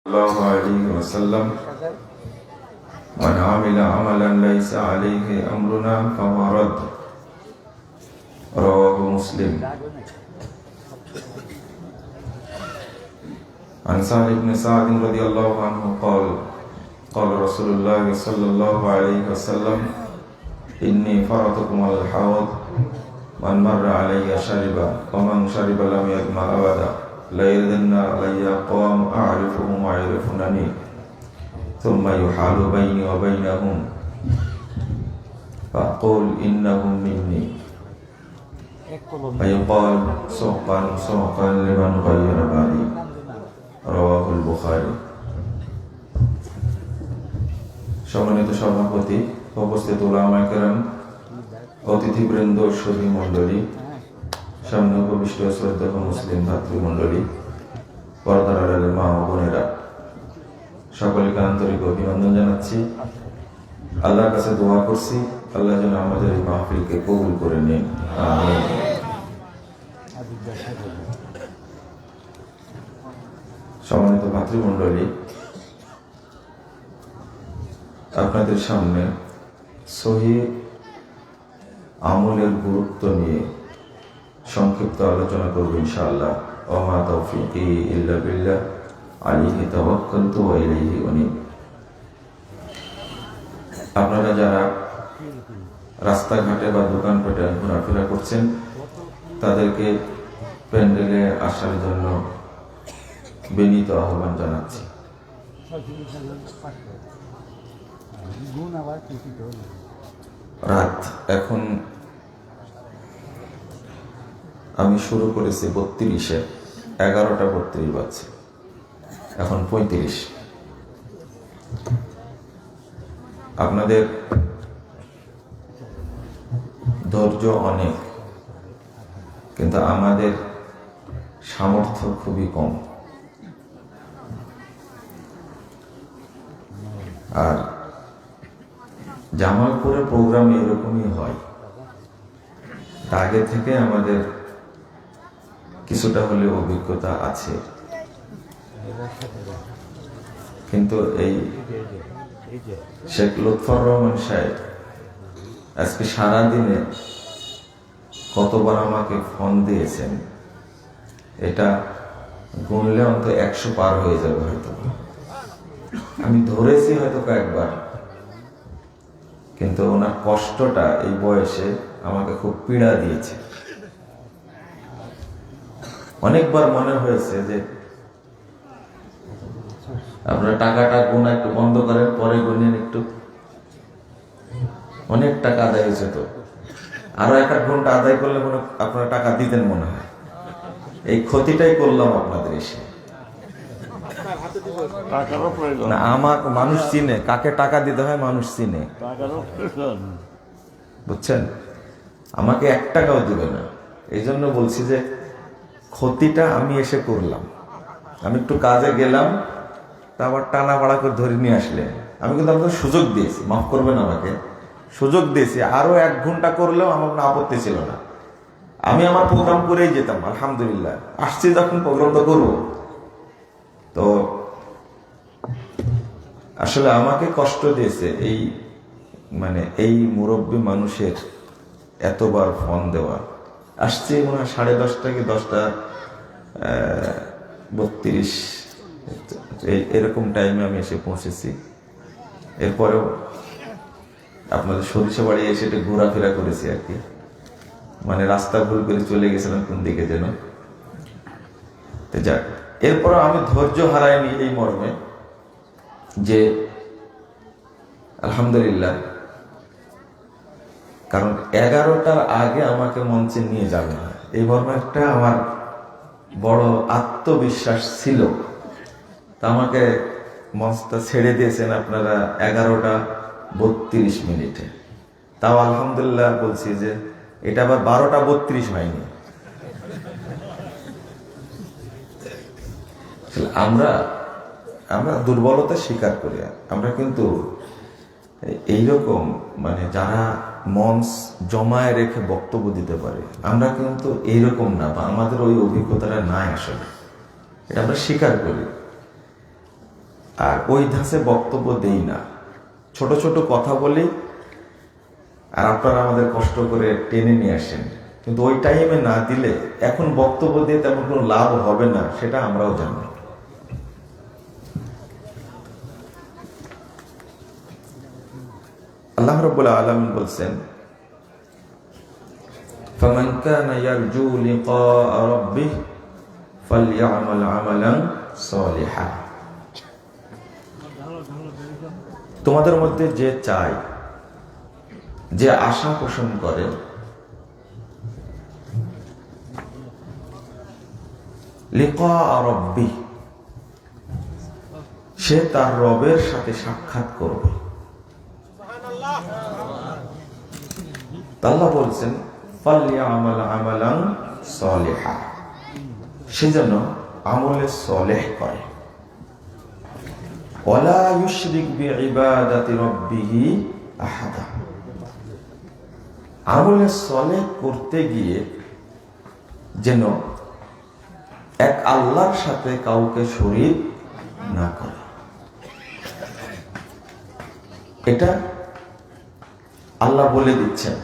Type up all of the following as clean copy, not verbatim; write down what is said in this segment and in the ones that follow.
الله عليه وسلم من عمل عملا ليس عليه أمرنا فهو رد رواه مسلم عن سهل بن سعد رضي الله عنه قال قال رسول الله صلى الله عليه وسلم إني فرطكم على الحوض من مر علي شرب ومن شرب لم يظمأ أبدا لا يردن علي قوم أعرفهم ويعرفونني ثم يحال بيني وبينهم فأقول إنهم مني فيقال سوقا سوقا لمن غير بعدي رواه البخاري। সম্মানিত সভাপতি, উপস্থিত উলামায়ে কেরাম, অতিথিবৃন্দ, সুধী মণ্ডলী, সামনে উপবিষ্ট শ্রদ্ধেয় মুসলিম ভাতৃমণ্ডলী, পর্দার আড়ালের মা ও বোনেরা, সকলকে আন্তরিক অভিনন্দন জানাচ্ছি। আল্লাহর কাছে দোয়া করছি আল্লাহ যেন আমাদের এই মাহফিলকে কবুল করে নেন, আমিন। সম্মানিত ভাতৃমণ্ডলী, আপনাদের সামনে সহিহ আমলের গুরুত্ব নিয়ে সংক্ষিপ্ত আলোচনা করব ইনশাআল্লাহ। ওয়া তাওফীকি ইল্লা বিল্লাহ, আলাইহি তাওয়াক্কালতু ওয়া ইলাইহি উনীব। আপনারা যারা রাস্তাঘাটে বা দোকানপাটে ঘোরাফেরা করছেন, তাদেরকে প্যান্ডেলে আসার জন্য বিনীত আহ্বান জানাচ্ছি। রাত এখন আমি শুরু করেছি 32-এ, 11টা 32 বাজছে, এখন 35। আপনাদের ধৈর্য অনেক, কিন্তু আমাদের সামর্থ্য খুবই কম। আর জামালপুরের প্রোগ্রাম এরকমই হয়, আগে থেকে আমাদের কিছুটা হলেও অভিজ্ঞতা আছে, কিন্তু এই শেখ লুৎফর রহমান সাহেব আজকে সারাদিনে কতবার আমাকে ফোন দিয়েছেন, এটা গুনলে অন্তত 100 পার হয়ে যাবে হয়তো। আমি ধরেছি হয়তো কয়েকবার, কিন্তু ওনার কষ্টটা এই বয়সে আমাকে খুব পীড়া দিয়েছে। অনেকবার মনে হয়েছে যে আপনারা টাকাটা গোনা একটু বন্ধ করেন, পরে গুনেন একটু, অনেক টাকা আদায় হয়েছে, তো আরো 1-8 ঘন্টা আদায় করলে আপনারা টাকা দিতেন মনে হয়। এই ক্ষতিটাই করলাম আপনাদের এসে। না, আমার মানুষ চিনে কাকে টাকা দিতে হয়, মানুষ চিনে, বুঝছেন? আমাকে 1 টাকাও দিবে না। এই জন্য বলছি যে ক্ষতিটা আমি এসে করলাম। আমি একটু কাজে গেলাম, তা আবার টানা ভাড়া করে ধরে নিয়ে আসলে। আমি কিন্তু আপনাকে সুযোগ দিয়েছি, মাফ করবেন আমাকে, সুযোগ দিয়েছি। আরো 1 ঘন্টা করলেও আমার কোনো আপত্তি ছিল না। আমি আমার প্রোগ্রাম করেই যেতাম, আলহামদুলিল্লাহ। আসছি যখন প্রোগ্রাম তো করবো। তো আসলে আমাকে কষ্ট দিয়েছে এই মুরব্বী মানুষের এতবার ফোন দেওয়া। আসছে মনে হয় 10:30 কি 10:32 এরকম টাইমে আমি এসে পৌঁছেছি। এরপরেও আপনাদের সরিষা বাড়ি এসে একটু ঘোরাফেরা করেছি আর কি, রাস্তা ভুল করে চলে গেছিলাম কোন দিকে যেন। যাক, এরপরও আমি ধৈর্য হারাইনি এই মর্মে যে আলহামদুলিল্লাহ, কারণ 11টার আগে আমাকে মঞ্চে নিয়ে যাবে না, এই মর্মে একটা আমার বড় আত্মবিশ্বাস ছিল। তা আমাকে মঞ্চটা ছেড়ে দিয়েছেন আপনারা 11:32। তাও আলহামদুলিল্লাহ বলছি যে এটা আবার 12:32 হয়নি। আমরা দুর্বলতা স্বীকার করি। আমরা কিন্তু এইরকম যারা মঞ্চ জমায় রেখে বক্তব্য দিতে পারে, আমরা কিন্তু এইরকম না, বা আমাদের ওই অভিজ্ঞতাটা নাই আসলে, এটা আমরা স্বীকার করি। আর ওই ধাঁচে বক্তব্য দেই না, ছোট ছোট কথা বলি, আর আপনারা আমাদের কষ্ট করে টেনে নিয়ে আসেন। কিন্তু ওই টাইমে না দিলে এখন বক্তব্য দিয়ে তেমন কোনো লাভ হবে না, সেটা আমরাও জানি। আল্লাহ রাব্বুল আলামিন বলছেন, ফামান কানা ইয়ারজু লিকাআ রাব্বিহ ফালইআমাল আমালান সালিহা। তোমাদের মধ্যে যে চায়, যে আশা পোষণ করে, লিকাআ রাব্বিহ, সে তার রবের সাথে সাক্ষাৎ করবে। আল্লাহ বলছেন ফালইআমাল আমালান সালিহা, সে যেন আমলে সালেহ করে। ওয়ালা ইউশরিক বিইবাদাতি রাব্বিহি আহাদা, আমলে সালেহ করতে গিয়ে যেন এক আল্লাহর সাথে কাউকে শরীক না করে। এটা আল্লাহ বলে দিচ্ছেন।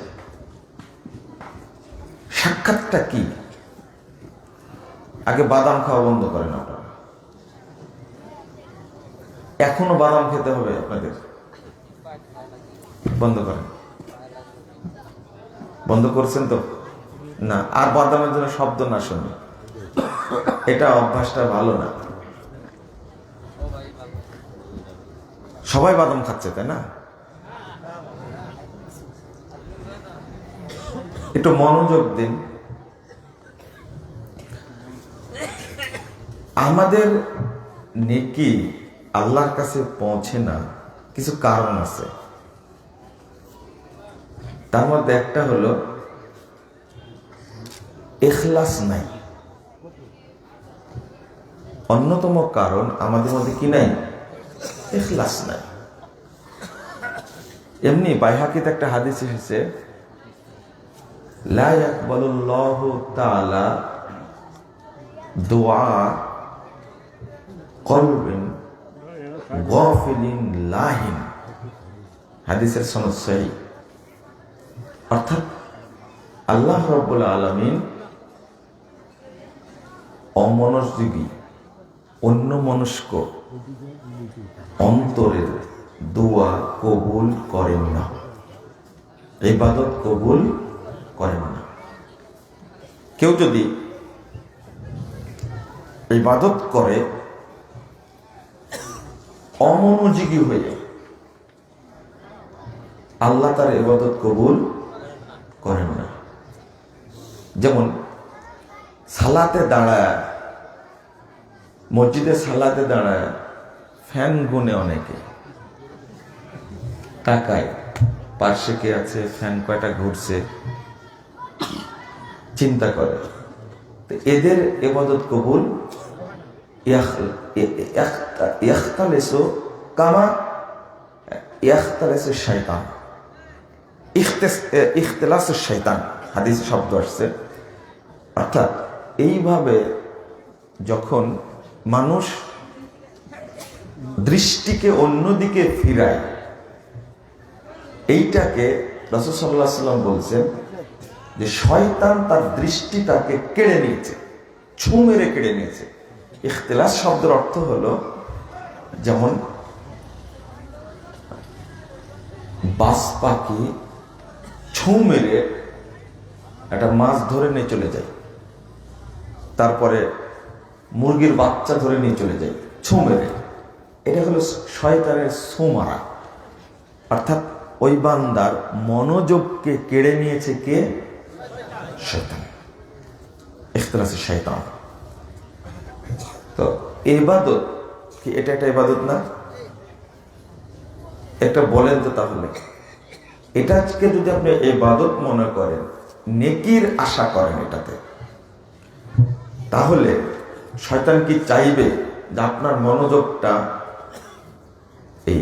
সাক্ষাৎটা কি? আগে বাদাম খাওয়া বন্ধ করেন আপনারা, এখনো বাদাম খেতে হবে আপনাদের, বন্ধ করেন। বন্ধ করছেন তো না? আর বাদামের জন্য শব্দ না শুনে, এটা অভ্যাসটা ভালো না। সবাই বাদাম খাচ্ছে, তাই না? একটু মনোযোগ দিন। আমাদের নেকি আল্লাহর কাছে পৌঁছে না, কিছু কারণ আছে। তার মধ্যে একটা হলো ইখলাস নাই। অন্যতম কারণ আমাদের মধ্যে কি নাই? ইখলাস নাই। এমনি বাইহাকিতে একটা হাদিস এসেছে, লা ইয়াকবালুল্লাহু তাআলা দুআ কলবিন গাফিলিন লাহিন। হাদিসের সনদ সহিহ। অর্থাৎ আল্লাহ রাব্বুল আলামিন অমনোযোগী, অন্যমনস্ক অন্তরের দোয়া কবুল করেন না, ইবাদত কবুল করেন না। কেউ যদি ইবাদত করে অমনোযোগী হয়ে, আল্লাহ তার ইবাদত কবুল করেন না। যেমন সালাতে দাঁড়ায়, মসজিদে সালাতে দাঁড়ায় ফ্যান গুনে অনেকে, তাকায় পার্শ্বে কে আছে, ফ্যান কয়টা ঘুরছে, চিন্তা করে। এদের ইবাদত কবুল ইয়াখতালিসু কামা ইয়াখতালিসু শাইতান, ইখতিলাসু শাইতান হাদিসে শব্দ আসছে। অর্থাৎ এইভাবে যখন মানুষ দৃষ্টিকে অন্যদিকে ফিরায়, এইটাকে রাসূল সাল্লাল্লাহু আলাইহি ওয়াসাল্লাম বলছেন যে শয়তান তার দৃষ্টিটাকে কেড়ে নিয়েছে, ছু মেরে কেড়ে নিয়েছে। ইখতিলাস শব্দের অর্থ হলো, যেমন বাজ পাখি ছু মেরে একটা মাছ ধরে নিয়ে চলে যায়, তারপরে মুরগির বাচ্চা ধরে নিয়ে চলে যায় ছু মেরে। এটা হলো শয়তানের ছু মারা। অর্থাৎ ওই বান্দার মনোযোগকে কেড়ে নিয়েছে কে? শয়তান। ইখতিলাস শয়তান। তো ইবাদত কি এটা একটা ইবাদত না? একটা বলেন তো তাহলে, এটাকে যদি আপনি ইবাদত মনে করেন, নেকির আশা করেন এটাতে, তাহলে শয়তান কি চাইবে যে আপনার মনোযোগটা এই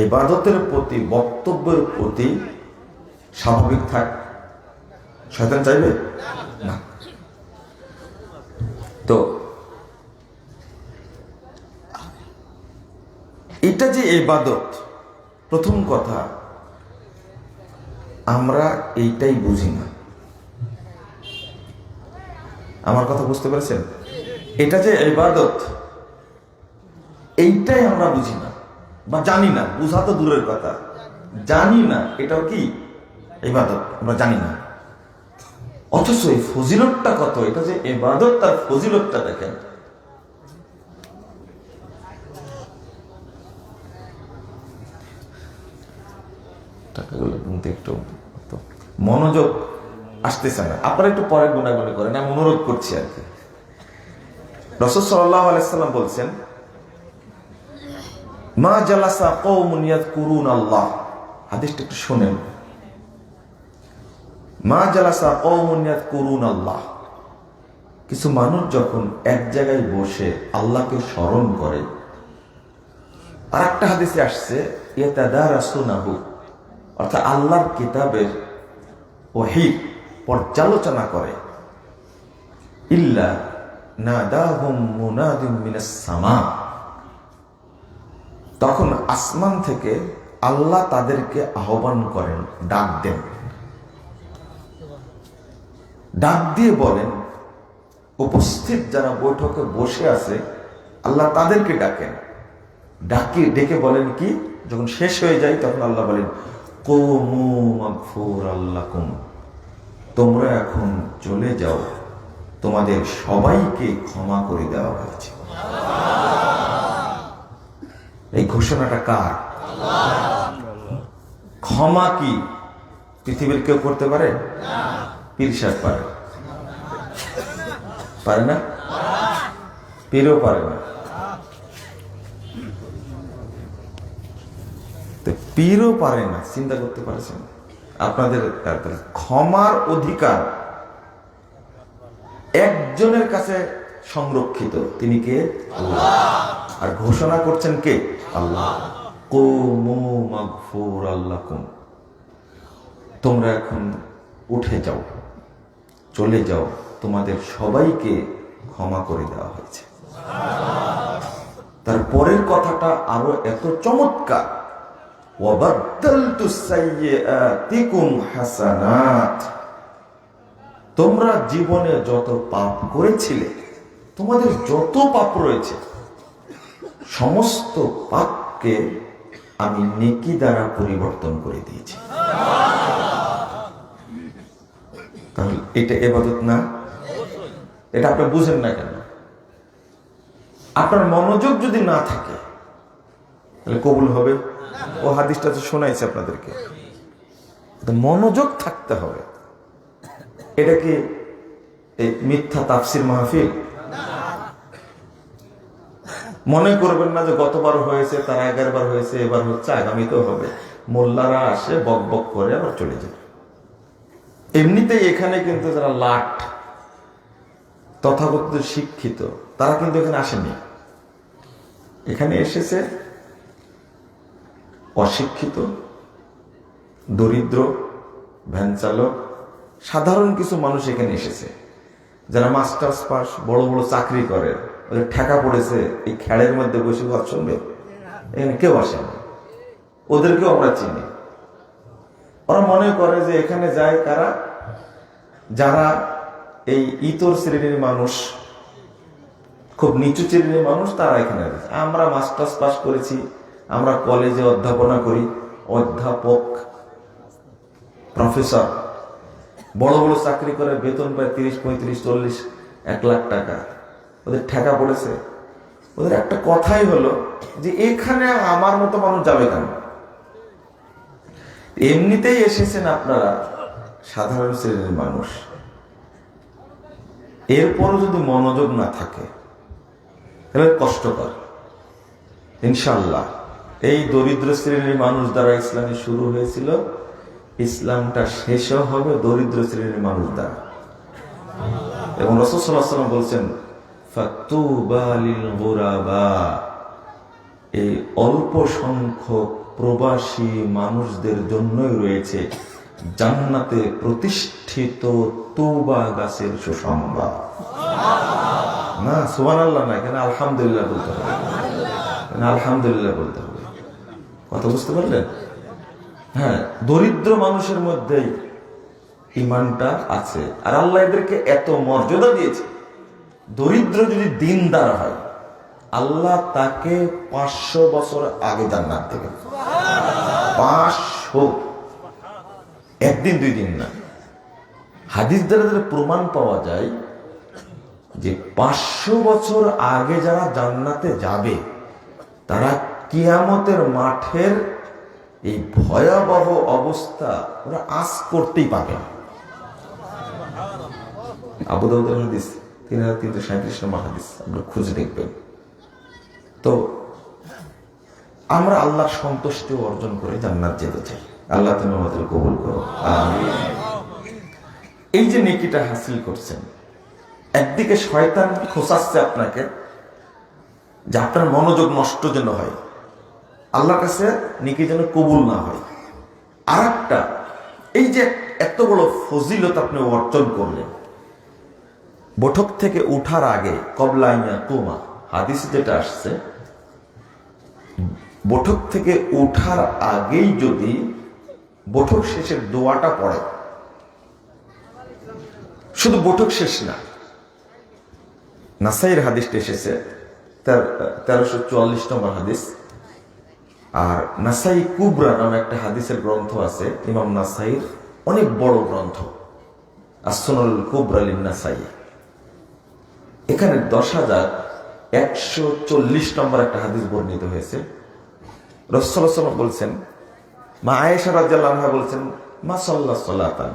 ইবাদতের প্রতি, বক্তব্যের প্রতি স্বাভাবিক থাক? শয়তান চাইবে না। তো এটা যে ইবাদত, প্রথম কথা আমরা এইটাই বুঝি না। আমার কথা বুঝতে পেরেছেন? এটা যে ইবাদত, এইটাই আমরা বুঝি না বা জানি না। বুঝা তো দূরের কথা, জানি না এটাও কি ইবাদত, আমরা জানি না। অথচ এই ফজিলতটা কত, এটা যে ইবাদত তার ফজিলতটা দেখেন। টাকাগুলো কিন্তু একটু মনোযোগ আসতেছে না, আপনারা একটু পরে গুণাগুণি করেন, আমি অনুরোধ করছি আর কি। রাসূল সাল্লাল্লাহু আলাইহি সাল্লাম বলছেন, মা জালাসা কওমুন ইয়াযকুরুনাল্লাহ, হাদিসটা একটু শুনেন। মা জালাসা কওমুন ইয়াযকুরুনাল্লাহ, কিছু মানুষ যখন এক জায়গায় বসে আল্লাহকে স্মরণ করে। আর একটা হাদিসে আসছে ইয়াতাদারাসুনাহু, অর্থাৎ আল্লাহর কিতাবের ওহী পর্যালোচনা করে। ইল্লা নাদাহুম মুনাদিম মিনাস সামা, তখন আসমান থেকে আল্লাহ তাদেরকে আহ্বান করেন, ডাক দেন। ডাক দিয়ে বলেন, উপস্থিত যারা বৈঠকে বসে আছে আল্লাহ তাদেরকে ডাকেন। ডেকে বলেন কি, যখন শেষ হয়ে যায় তখন আল্লাহ বলেন, কুমু মাগফুরাল লাকুম, তোমরা এখন চলে যাও, তোমাদের সবাইকে ক্ষমা করে দেওয়া হয়েছে। এই ঘোষণাটা কার? ক্ষমা কি পৃথিবীর কেউ করতে পারে? পীর সাহেব পারে? পারে না? পীরও পারে না। পীরও পারে না, চিন্তা করতে পারছেন? আপনাদের ক্ষমার অধিকার একজনের কাছে সংরক্ষিত, তিনি কে? আল্লাহ। আর ঘোষণা করছেন কে? আল্লাহ। কুমু মাগফুরাল লাকুম, তোমরা এখন উঠে যাও, চলে যাও, তোমাদের সবাইকে ক্ষমা করে দেওয়া হয়েছে। তার পরের কথাটা আরো এত চমৎকার, ওয়াবাদদালতু সাইয়্যাতিকুম হাসানাত, তোমরা জীবনে যত পাপ করেছিলে, তোমাদের যত পাপ রয়েছে, সমস্ত পাপকে আমি নেকি দ্বারা পরিবর্তন করে দিয়েছি। তাহলে এটা ইবাদত না? এটা আপনি বুঝেন না কেন? আপনার মনোযোগ যদি না থাকে তাহলে কবুল হবে? ও হাদিসটা তো শোনাইছে আপনাদেরকে, মনোযোগ থাকতে হবে। এটা কি মিথ্যা তাফসির মাহফিল? মনে করবেন না যে গতবার হয়েছে, তার 11 বার হয়েছে, এবার হচ্ছে, আগামীতেও হবে। মোল্লারা আসে, বক বক করে আবার চলে যায়। এমনিতেই এখানে কিন্তু যারা লাট তথাকথিত শিক্ষিত, তারা কিন্তু এখানে আসেনি। এখানে এসেছে অশিক্ষিত, দরিদ্র, ভ্যান চালক, সাধারণ কিছু মানুষ এখানে এসেছে, যারা মাস্টার্স পাস, বড় বড় চাকরি করে, ওদের ঠেকা পড়েছে এই খেড়ের মধ্যে বসে কথা শুনবে। এখানে কেউ আসেনি, ওদেরকেও আমরা চিনি। ওরা মনে করে যে এখানে যায় কারা? যারা এই ইতর শ্রেণীর মানুষ, খুব নিচু শ্রেণীর মানুষ, তারা এখানে আছে। আমরা মাস্টার্স পাস করেছি, আমরা কলেজে অধ্যাপনা করি, অধ্যাপক, প্রফেসর, বড় বড় চাকরি করে, বেতন পায় 30, 35, 40, 1 লাখ টাকা। ওদের ঠেকা পড়েছে। ওদের একটা কথাই হলো যে এখানে আমার মতো মানুষ যাবে কেন? এমনিতেই এসেছেন আপনারা সাধারণ শ্রেণীর মানুষ, এরপরও যদি মনোযোগ না থাকে তাহলে কষ্টকর। ইনশাআল্লাহ এই দরিদ্র শ্রেণীর মানুষ দ্বারা ইসলামে শুরু হয়েছিল, ইসলামটা শেষও হবে দরিদ্র শ্রেণীর মানুষ দ্বারা। এবং রাসূল সাল্লাল্লাহু আলাইহি ওয়াসাল্লাম বলছেন, ফাতুবা লিল গুরাবা, এই অল্প সংখ্যক প্রবাসী মানুষদের জন্যই রয়েছে জান্নাতে প্রতিষ্ঠিত তুবা গাছের সুসংবাদ। না সুবহানাল্লাহ না, এখানে আলহামদুলিল্লাহ বলতে হবে। না আলহামদুলিল্লাহ বলতে হবে। কথা বুঝতে পারলেন? হ্যাঁ, দরিদ্র মানুষের মধ্যেই ইমানটা আছে, আর আল্লাহ এদেরকে এত মর্যাদা দিয়েছে। দরিদ্র যদি দিনদার হয়, আল্লাহ তাকে 500 বছর আগে জান্নাত দেবে। 500, একদিন দুই দিন না। হাদিস দ্বারা প্রমাণ পাওয়া যায় যে 500 বছর আগে যারা জান্নাতে যাবে তারা কিয়ামতের মাঠের এই ভয়াবহ অবস্থা ওরা আজ করতেই পাবে না। আবু দাউদের হাদিস 3337 নম্বর হাদিস, আপনি খুঁজে দেখবেন। তো আমরা আল্লাহর সন্তুষ্টি অর্জন করে জান্নাত যেতে চাই। আল্লাহ তুমি আমাদের কবুল করো, আমিন। এই যে নেকিটা হাসিল করছেন, একদিকে শয়তান খোঁচাচ্ছে আপনাকে যে আপনার মনোযোগ নষ্ট যেন হয়, আল্লাহর কাছে নেকি যেন কবুল না হয়। আর একটা, এই যে এত বড় ফজিলত আপনি অর্জন করলেন, বৈঠক থেকে উঠার আগে কবলাইয়া কুমা হাদিসে যেটা আসছে, বৈঠক থেকে উঠার আগেই যদি বৈঠক শেষের দোয়াটা পড়ে, শুধু বৈঠক শেষ না, নাসাইর হাদিসটা এসেছে 1344 নম্বর হাদিস। আর নাসাই কুবরা নামে একটা হাদিসের গ্রন্থ আছে, ইমাম নাসাইর অনেক বড় গ্রন্থ, আসসুনানুল কুবরা লিন নাসাই। এখানে 10,140 নম্বর একটা হাদিস বর্ণিত হয়েছে। রাসূলুল্লাহ সাল্লাল্লাহু আলাইহি ওয়াসাল্লাম বলছেন, মা আয়েশা রাদিয়াল্লাহু আনহা বলছেন, মা সাল্লা সালাতান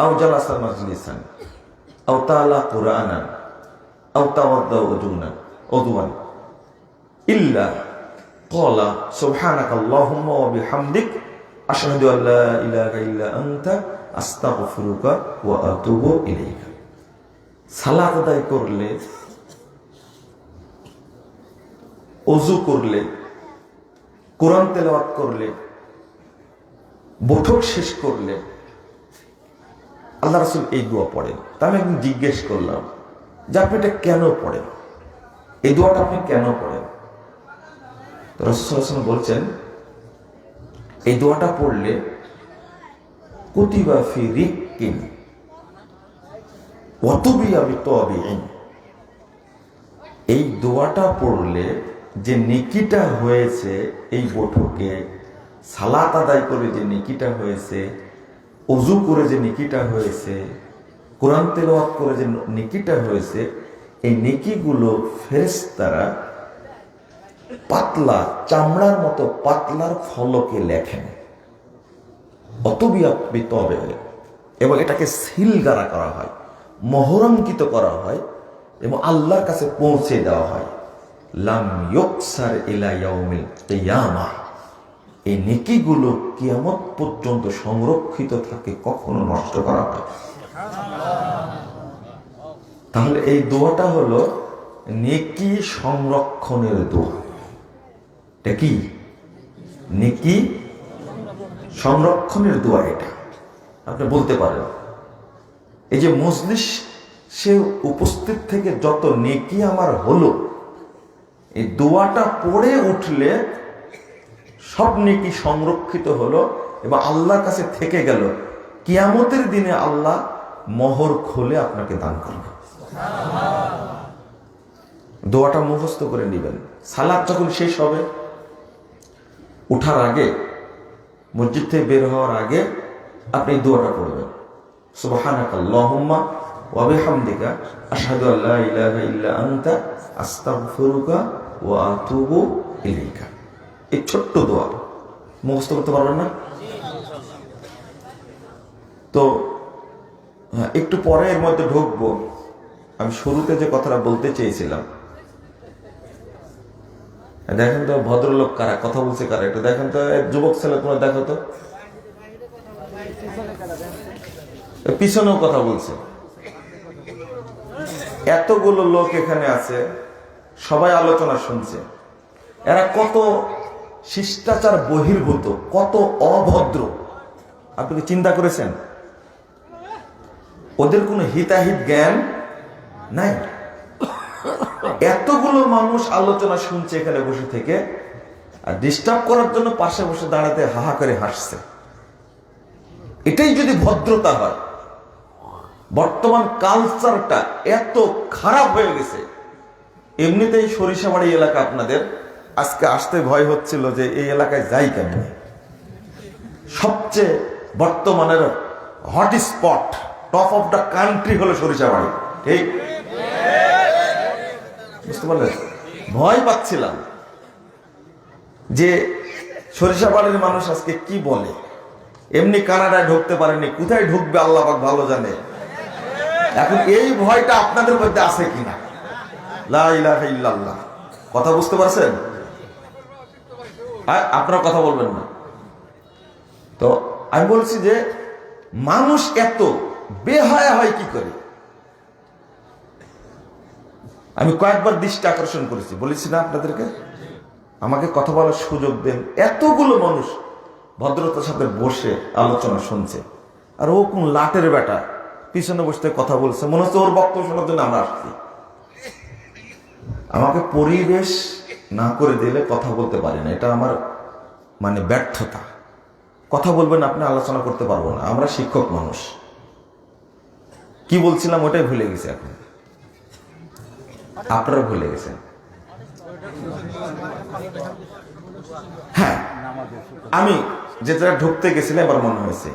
আও জালাসা মাজলিসান আও তালা কুরআনান আও তাওয়াদ্দা উযুওয়ান ইল্লা ক্বালা সুবহানাকাল্লাহুম্মা ওয়া বিহামদিক আশহাদু আল্লা ইলাহা ইল্লা আনতা আস্তাগফিরুকা ওয়া আতুবু ইলাইকা। সালাত আদায় করলে, ওযু করলে, কোরআন তেলাওয়াত করলে, বৈঠক শেষ করলে আল্লাহ রাসূল এই দোয়া পড়েন। তা আমি একদিন জিজ্ঞেস করলাম যে আপনি এটা কেন পড়েন, এই দোয়াটা আপনি কেন পড়েন? রাসূল সাল্লাল্লাহু আলাইহি ওয়াসাল্লাম বলছেন, এই দোয়াটা পড়লে কুতিবা ফি রিক্কিন ওয়া তুবিয়া বিতাবিইন, এই দোয়াটা পড়লে যে নেকিটা হয়েছে এই বৈঠকে, সালাত আদায় করে যে নেকিটা হয়েছে, ওযু করে যে নেকিটা হয়েছে, কোরআন তেলাওয়াত করে যে নেকিটা হয়েছে, এই নেকিগুলো ফেরেশতারা পাতলা চামড়ার মতো পাতলার ফলকে লেখেন, অতবিয়াপিত হবে, এবং এটাকে সিলগারা করা হয়, মোহরাঙ্কিত করা হয় এবং আল্লাহর কাছে পৌঁছে দেওয়া হয়। লাম ইউকসার ইলা ইয়াউমিল কিয়ামাহ, এই নেকিগুলো কিয়ামত পর্যন্ত সংরক্ষিত থাকে, কখনো নষ্ট করা হয়। তাহলে এই দোয়াটা হলো নেকি সংরক্ষণের দোয়া। এটা কি? নেকি সংরক্ষণের দোয়া। এটা আপনি বলতে পারেন, এই যে মজলিস সে উপস্থিত থেকে যত নেকি আমার হলো, এই দোয়াটা পড়ে উঠলে সব নেকি সংরক্ষিত হলো এবং আল্লাহর কাছে থেকে গেল। কিয়ামতের দিনে আল্লাহ মোহর খুলে আপনাকে দান করবে। দোয়াটা মুখস্থ করে নেবেন। সালাত যখন শেষ হবে, উঠার আগে, মসজিদ থেকে বের হওয়ার আগে আপনি দোয়াটা পড়বেন, সুবহানাকাল্লাহুম্মা ওয়া বিহামদিকা আশহাদু আল্লা ইলাহা ইল্লা আনতা আস্তাগফিরুকা ওয়া আতুবু ইলাইকা। এই ছোট্ট দোয়া মুখস্থ করতে পারবেন না? তো একটু পরে এর মধ্যে ঢুকবো। আমি শুরুতে যে কথাটা বলতে চেয়েছিলাম, দেখেন তো ভদ্রলোক কারা, কথা বলছে কারা, একটু দেখেন তো। যুবক ছেলে তোমার দেখো তো, পিছনেও কথা বলছে। এতগুলো লোক এখানে আছে, সবাই আলোচনা শুনছে। এরা কত শিষ্টাচার বহির্ভূত, কত অভদ্র, আপনি কি চিন্তা করেছেন? ওদের কোনো হিতাহিত জ্ঞান নাই। এতগুলো মানুষ আলোচনা শুনছে এখানে বসে থেকে, আর ডিস্টার্ব করার জন্য পাশে বসে দাঁড়াতে হাহা করে হাসছে। এটাই যদি ভদ্রতা হয়। বর্তমান কালচারটা এত খারাপ হয়ে গেছে। এমনিতেই সরিষাবাড়ি এলাকা আপনাদের, আজকে আসতে ভয় হচ্ছিল যে এই এলাকায় যাই কেমনে। সবচেয়ে বর্তমানের hot spot, top of the country হলো সরিষাবাড়ি, ঠিক? বুঝতে পারলেন? ভয় পাচ্ছিলাম যে সরিষাবাড়ির মানুষ আজকে কি বলে। এমনি কানাডায় ঢুকতে পারেনি, কোথায় ঢুকবে আল্লাহ পাক ভালো জানে। এখন এই ভয়টা আপনাদের মধ্যে আছে কিনা? লা ইলাহা ইল্লাল্লাহ। কথা বুঝতে পারছেন? আপনারা কথা বলবেন না তো। আমি বলছি যে মানুষ এত বেহায়া হয় কি করে। আমি কয়েকবার দৃষ্টি আকর্ষণ করেছি, বলেছি না আপনাদেরকে, আমাকে কথা বলার সুযোগ দেন। এতগুলো মানুষ ভদ্রতার সাথে বসে আলোচনা শুনছে, আর ও কোন লাটের বেটা পিছনে বসতে কথা বলছে, মনে হচ্ছে ওর বক্তব্য শোনার জন্য আমরা আসছি। আমাকে পরিবেশ না করে দিলে কথা বলতে পারি না, এটা আমার মানে ব্যর্থতা। কথা বলবেন আপনি, আলোচনা করতে পারবো না। আমরা শিক্ষক মানুষ। কি বলছিলাম ওটাই ভুলে গেছি এখন। আপনারা ভুলে গেছেন? হ্যাঁ, আমি যেটা ঢুকতে গেছিলাম এবার মনে হয়েছে।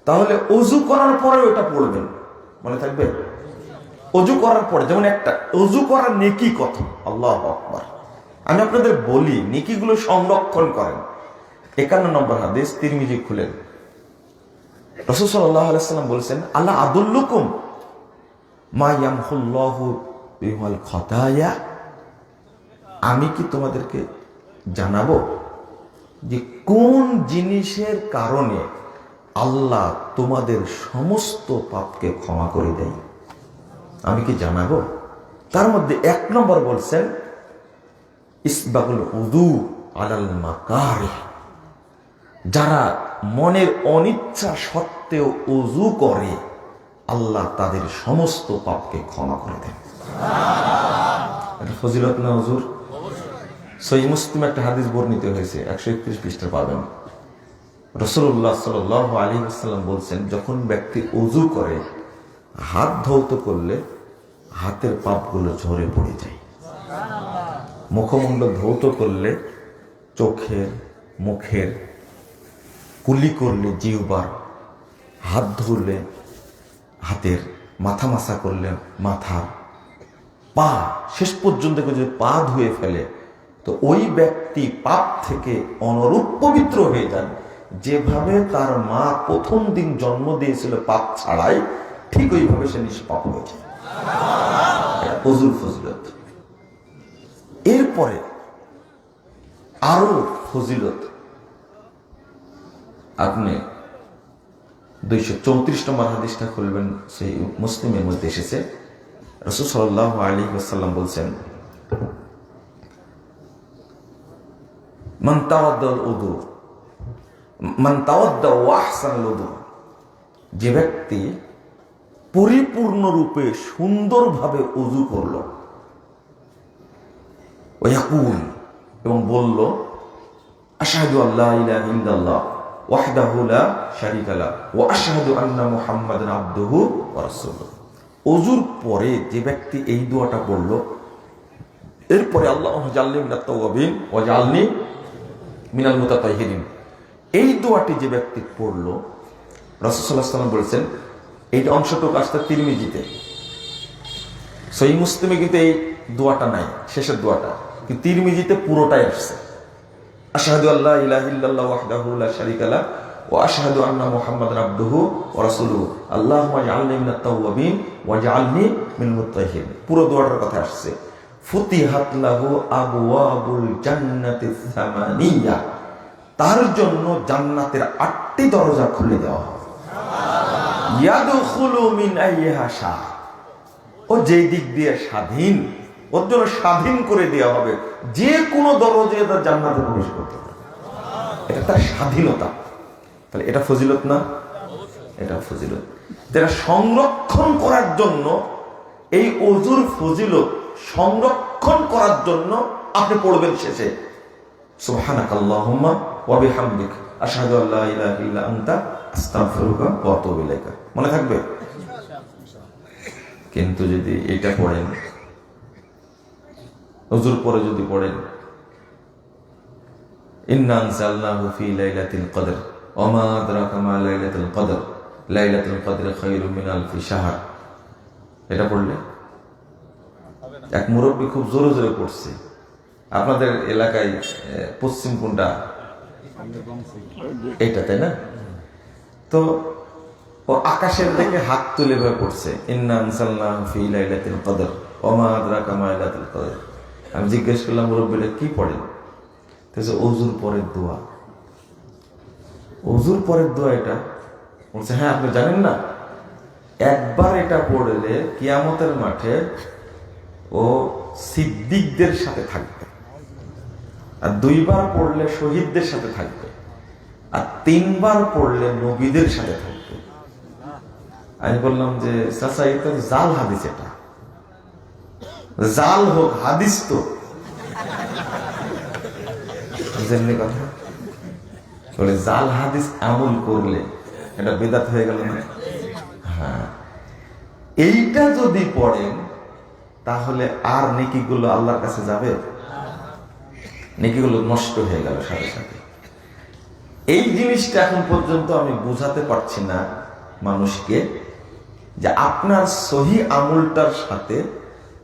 তাহলে অজু করার পরে ওটা পড়বেন, মনে থাকবে? অজু করার পরে, যেমন একটা অজু করার নেকি কত, আল্লাহু আকবার। আমি আপনাদের বলি, নেকিগুলো সংরক্ষণ করেন। 51 নম্বর হাদিস, তিরমিজি খুলেন। রাসূল সাল্লাল্লাহু আলাইহি ওয়াসাল্লাম বলেছেন, আল্লাহ আদুল্লুকুম মা ইয়ামহুল্লাহু বিল খাতায়া। আমি কি তোমাদেরকে জানাবো যে কোন জিনিসের কারণে আল্লাহ তোমাদের সমস্ত পাপকে ক্ষমা করে দেয়? আমি কি জানাবো? তার মধ্যে 1 নম্বর বলছেন, ইসবাগুল উযু আলাল মাকারিহ। যারা মনের অনিচ্ছা সত্ত্বেও ওযু করে, আল্লাহ তাদের সমস্ত পাপকে ক্ষমা করে দেন। এটা ফজিলত না হুজুর? সহিহ মুসলিম একটা হাদিস বর্ণিত হয়েছে, 131 পৃষ্ঠা পাবেন। রাসূলুল্লাহ সাল্লাল্লাহু আলাইহি ওয়াসাল্লাম বলছেন, যখন ব্যক্তি ওযু করে হাত ধৌত করলে হাতের পাপগুলো ঝরে পড়ে যায়। মুখমণ্ডল ধৌত করলে চোখের, মুখের, কুলি করলে জিহ্বার, হাত ধুলে হাতের, মাথা মাসা করলে মাথার, পা শেষ পর্যন্ত যদি পা ধুয়ে ফেলে তো ওই ব্যক্তি পাপ থেকে অনুরূপ পবিত্র হয়ে যান। যেভাবে তার মা প্রথম দিন জন্ম দিয়েছিল পাপ ছাড়াই, ঠিক ওইভাবে সে নিষ্পাপ হয়ে যায়। ওযুর ফজিলত। এরপরে আরো ফজিলত, আপনি 234 নম্বর হাদিসটা খুলবেন, সেই মুসলিমের মধ্যে এসেছে। রাসূল সাল্লাল্লাহু আলাইহি ওয়াসাল্লাম বলছেন, মান তাওয়াদ্দা ওয়া আহসানাল উযু। যে ব্যক্তি পরিপূর্ণরূপে সুন্দরভাবে ওযু করল, ওয়াকুল, এবং বলল, আশহাদু আল্লা ইলাহা ইল্লাল্লাহ ওয়াহদাহু লা শারীকা লাহু ওয়া আশহাদু আন্না মুহাম্মাদান আবদুহু ওয়া রাসূলুহু। ওযুর পরে যে ব্যক্তি এই দোয়াটা পড়ল, এরপরে আল্লাহুম্মা জাআলনি মিনাত তাওয়াবিন ওয়া জাআলনি মিনাল মুতাতাহহিরিন, এই দোয়াটি যে ব্যক্তি পড়ল, রাসূল সাল্লাল্লাহু আলাইহি ওয়াসাল্লাম বলেছেন, এই অংশটুকু আসছে তিরমিজিতে। সহিহ মুসলিমে কিন্তু এই দোয়াটা নাই, শেষের দোয়াটা, কিন্তু তিরমিজিতে পুরোটাই আসছে। আশহাদু আল্লা ইলাহা ইল্লাল্লাহ ওয়াহদাহু লা শারীকা লাহু ওয়া আশহাদু আন্না মুহাম্মাদান আবদুহু ওয়া রাসূলুহু আল্লাহুম্মা জাআলনি মিনাত তাওয়াবিন ওয়া জাআলনি মিনাল মুতাতাহহিরিন। পুরো দোয়াটার কথা আসছে। ফুতিহাত লাহু আবওয়াবুল জান্নাতিস সামানিয়া। তার জন্য জান্নাতের 8টি দরজা খুলে দেওয়া হবে। ইয়াদখুলু মিন আইয়িহা শা। ও যেই দিক দিয়ে স্বাধীন, ওর জন্য স্বাধীন করে দেওয়া হবে, যে কোনো দরজায় তার জান্নাতে প্রবেশ করতে পারে। এটা তার স্বাধীনতা। তাহলে এটা ফজিলত না? এটা ফজিলত। এটা সংরক্ষণ করার জন্য এই ওযুর ফজিলত সংরক্ষণ করার জন্য আপনি পড়বেন শেষে সুবহানাকাল্লাহুম্মা ওয়া বিহামদিক আশহাদু আল্লা ইলাহা ইল্লা আনতা আস্তাগফিরুকা ওয়া আতুবু ইলাইকা। মনে থাকবে? কিন্তু যদি এটা পড়েন, ওযুর পরে যদি পড়েন ইন্না আনজালনাহু ফি লাইলাতিল কদর ওয়া মা আদরাকা মা লাইলাতুল কদর লাইলাতুল কদর খায়রুম মিন আলফি শাহর, এটা পড়লে এক মুরব্বী খুব জোরে জোরে পড়ছে। আপনাদের এলাকায় পশ্চিম কোনটা? এইটা, তাই না? তো ও আকাশের দিকে হাত তুলে ভাবে পড়ছে ইন্না আনজালনাহু ফি লাইলাতিল কদর ওয়া মা আদরাকা মা লাইলাতুল কদর। আমি জিজ্ঞেস করলাম মুরব্বীটা কি পড়েন? বলছে ওযুর পরের দোয়া। ওযুর পরের দোয়া এটা? বলছে হ্যাঁ, আপনি জানেন না? একবার এটা পড়লে কিয়ামতের মাঠে ও সিদ্দিকদের সাথে থাকবে, আর দুইবার পড়লে শহীদদের সাথে থাকবে, আর তিনবার পড়লে নবীদের সাথে থাকবে। আমি বললাম যে চাচা এটা জাল হাদিস, এটা জাল হোক হাদিস তো বুঝেননি কথা? বলে জাল হাদিস আমল করলে এটা বেদাত হয়ে গেল না? হ্যাঁ, এইটা যদি পড়েন তাহলে আর নেকিগুলো আল্লাহর কাছে যাবে? নেকিগুলো নষ্ট হয়ে গেল সাথে সাথে। এই জিনিসটা এখন পর্যন্ত আমি বুঝাতে পারছি না মানুষকে যে আপনার সহি আমলটার সাথে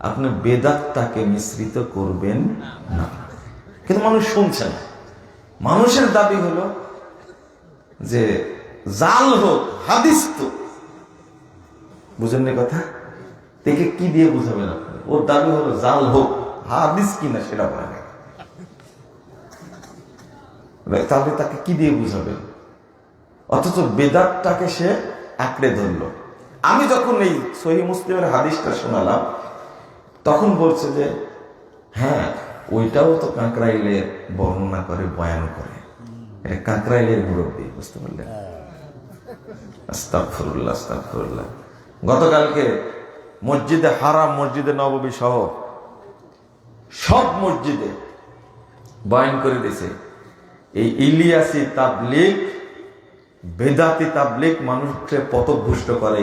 আপনি বেদাতটাকে মিশ্রিত করবেন না। কিন্তু মানুষ শুনছে না। মানুষের দাবি হলো যে জাল হোক হাদিস তো। বুঝেননি কথা? দেখে কি দিয়ে বুঝাবেন আপনি? ওর দাবি হলো জাল হোক, হাদিস কিনা সেটা বলে না। তাহলে তাকে কি দিয়ে বুঝাবেন? অথচ বেদাতটাকে সে আঁকড়ে ধরল। আমি যখন এই সহিহ মুসলিমের হাদিসটা শোনালাম তখন বলছে যে হ্যাঁ, ওইটাও তো কাকরাইলে বর্ণনা করে, বয়ান করে। এটা কাকরাইলের মুরব্বী, বুঝতে পারলেন? আস্তাগফিরুল্লাহ, আস্তাগফিরুল্লাহ। গতকালকে মসজিদে হারাম, মসজিদে নববী সহ সব মসজিদে বয়ান করে দিয়েছে এই ইলিয়াসি তাবলীগ, বেদাতি তাবলীগ মানুষকে পথভ্রষ্ট করে।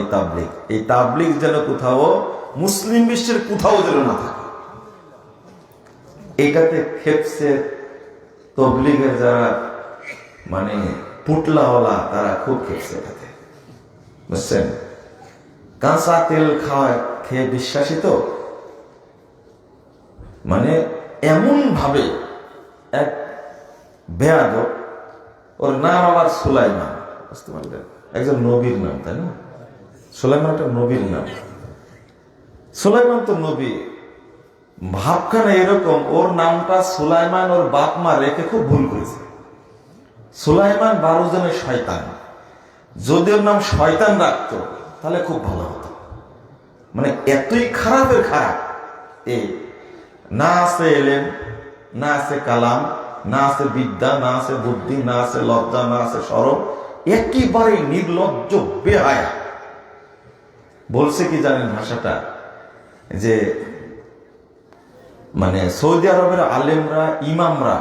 এই তাবলীগ যেন কোথাও মুসলিম বিশ্বের কোথাও যেন না থাকে। এটাতে খেপসে তবলীগের যারা মানে পুটলাওয়ালা, তারা খুব খেপসে এটাতে, বুঝছেন? কাঁচা তেল খেয়ে বিশ্বাসী তো, মানে এমন ভাবে এক বেয়াদব, ওর নাম আবার সুলাইমান, বুঝতে পারলেন? একজন নবীর নাম, তাই না? সুলাইমান একটা নবীর নাম। সুলাইমান তো নবী। ভাবখানা এরকম, ওর নামটা সুলাইমান ওর বাপ মা রেখে খুব ভুল করেছে। সুলাইমান 12 জনের শয়তান। যদি ওর নাম শয়তান রাখতো তাহলে খুব ভালো হতো। মানে এতই খারাপের খারাপ। না আছে এলেম, না আছে কালাম, না আছে বিদ্যা, না আছে বুদ্ধি, না আছে লজ্জা, না আছে শরম, একেবারে নির্লজ্জ বেহায়া। বলছে কি জানেন ভাষাটা? যে মানে সৌদি আরবের আলেমরা, ইমামরা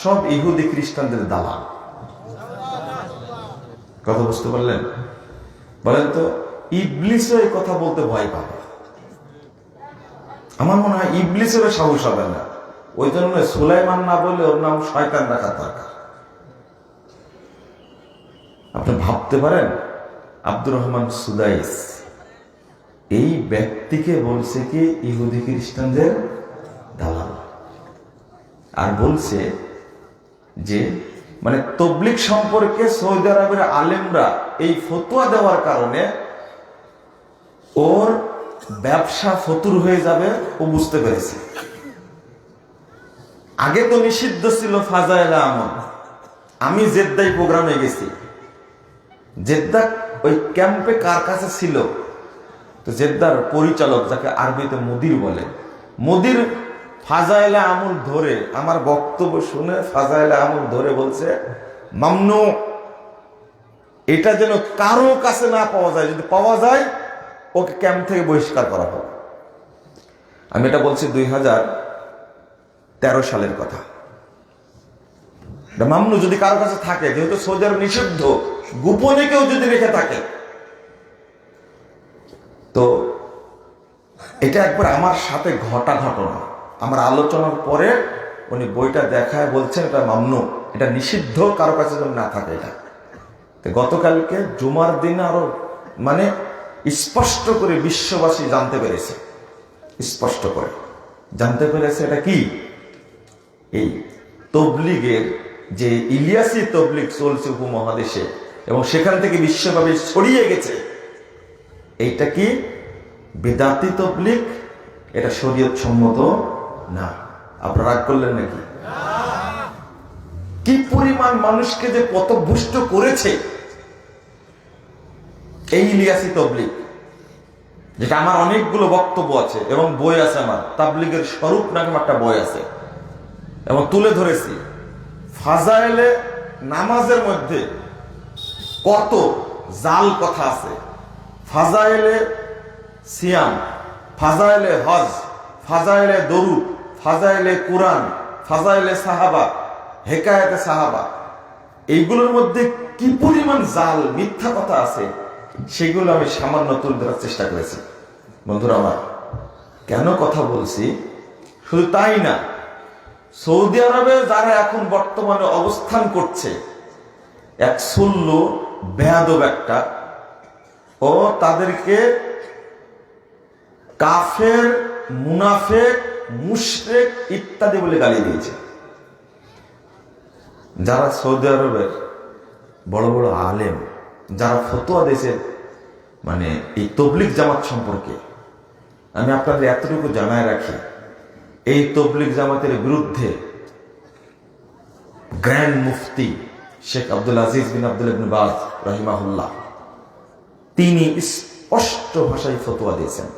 সব ইহুদি খ্রিস্টানদের দালাল। কথা বুঝতে পারলেন? বলেন তো, ইবলিসও এই কথা বলতে ভয় পাবে। আমার মনে হয় ইবলিসেরও সাহস হবে না। ওই জন্য সুলাইমান না বলে ওর নাম শয়তান রাখা দরকার। আপনি ভাবতে পারেন আব্দুর রহমান সুদাইস এই ব্যক্তিকে বলছে কি ইহুদি খ্রিস্টানদের দালাল। আর বলছে যে মানে তবলিগ সম্পর্কে সৌদি আরবের আলেমরা এই ফতোয়া দেওয়ার কারণে ওর ব্যবসা ফতুর হয়ে যাবে, ও বুঝতে পেরেছে। আগে তো নিষিদ্ধ ছিল ফাজাইলে আমল। আমি জেদ্দাই প্রোগ্রামে গেছি, জেদ্দা ওই ক্যাম্পে কার কাছে ছিল, তো জেদ্দার পরিচালক, যাকে আরবিতে মুদির বলে, মুদির ফাজাইলে আমল ধরে আমার বক্তব্য শুনে ফাজাইলে আমল ধরে বলছে মামনু, এটা যেন কারো কাছে না পাওয়া যায়, যদি পাওয়া যায় ওকে ক্যাম্প থেকে বহিষ্কার করা হবে। আমি এটা বলছি 2013 সালের কথা। মামনু যদি কারো কাছে থাকে, যেহেতু সৌদি আরব নিষিদ্ধ, গোপনে কেউ যদি রেখে থাকে, তো এটা একবার আমার সাথে ঘটা ঘটনা। আমার আলোচনার পরে উনি বইটা দেখায় বলছেন এটা মামনু, এটা নিষিদ্ধ, কারো কাছে যেন না থাকে এটা। গতকালকে জুমার দিন আরো মানে স্পষ্ট করে বিশ্ববাসী জানতে পেরেছে, স্পষ্ট করে জানতে পেরেছে এটা কি, এই তবলিগের যে ইলিয়াসি তবলিগ চলছে উপমহাদেশে এবং সেখান থেকে বিশ্বব্যাপী ছড়িয়ে গেছে, এইটা কি বেদাতি তবলিগ, এটা শরীয়ত সম্মত না। আপনারা রাগ করলেন নাকি? কি পরিমাণ মানুষকে যে পথভ্রষ্ট করেছে এই ইলিয়াসি তবলিগ, যেটা আমার অনেকগুলো বক্তব্য আছে এবং বই আছে, আমার তাবলিগের স্বরূপ নামে একটা বই আছে এবং তুলে ধরেছি ফাজাইলে নামাজের মধ্যে কত জাল কথা আছে, ফাজাইলে সিয়াম, ফাজাইলে হজ, ফাজাইলে দরুদ, ফাজাইলে কুরআন, ফাজাইলে সাহাবা, হেকায়েতে সাহাবা, এইগুলোর মধ্যে কি পরিমাণ জাল মিথ্যা কথা আছে সেগুলো আমি সামান্য তুলে ধরার চেষ্টা করেছি। বন্ধুরা আমার, কেন কথা বলছি, শুধু তাই না, সৌদি আরবে যারা এখন বর্তমানে অবস্থান করছে, এক সুল্লু বেয়াদব একটা, ও তাদেরকে কাফের, মুনাফেক, মুশরিক ইত্যাদি বলে গালি দিয়েছে। যারা সৌদি আরবের বড় বড় আলেম, যারা ফতোয়া দিয়েছে মানে এই তবলিগ জামাত সম্পর্কে, আমি আপনাদের এতটুকু জানায় রাখি, এই তবলিগ জামাতের বিরুদ্ধে গ্র্যান্ড মুফতি শেখ আব্দুল আজিজ বিন আব্দুল ইবনে বাজ রাহিমাহুল্লাহ, তিনি স্পষ্ট ভাষায় ফতোয়া দিয়েছেন।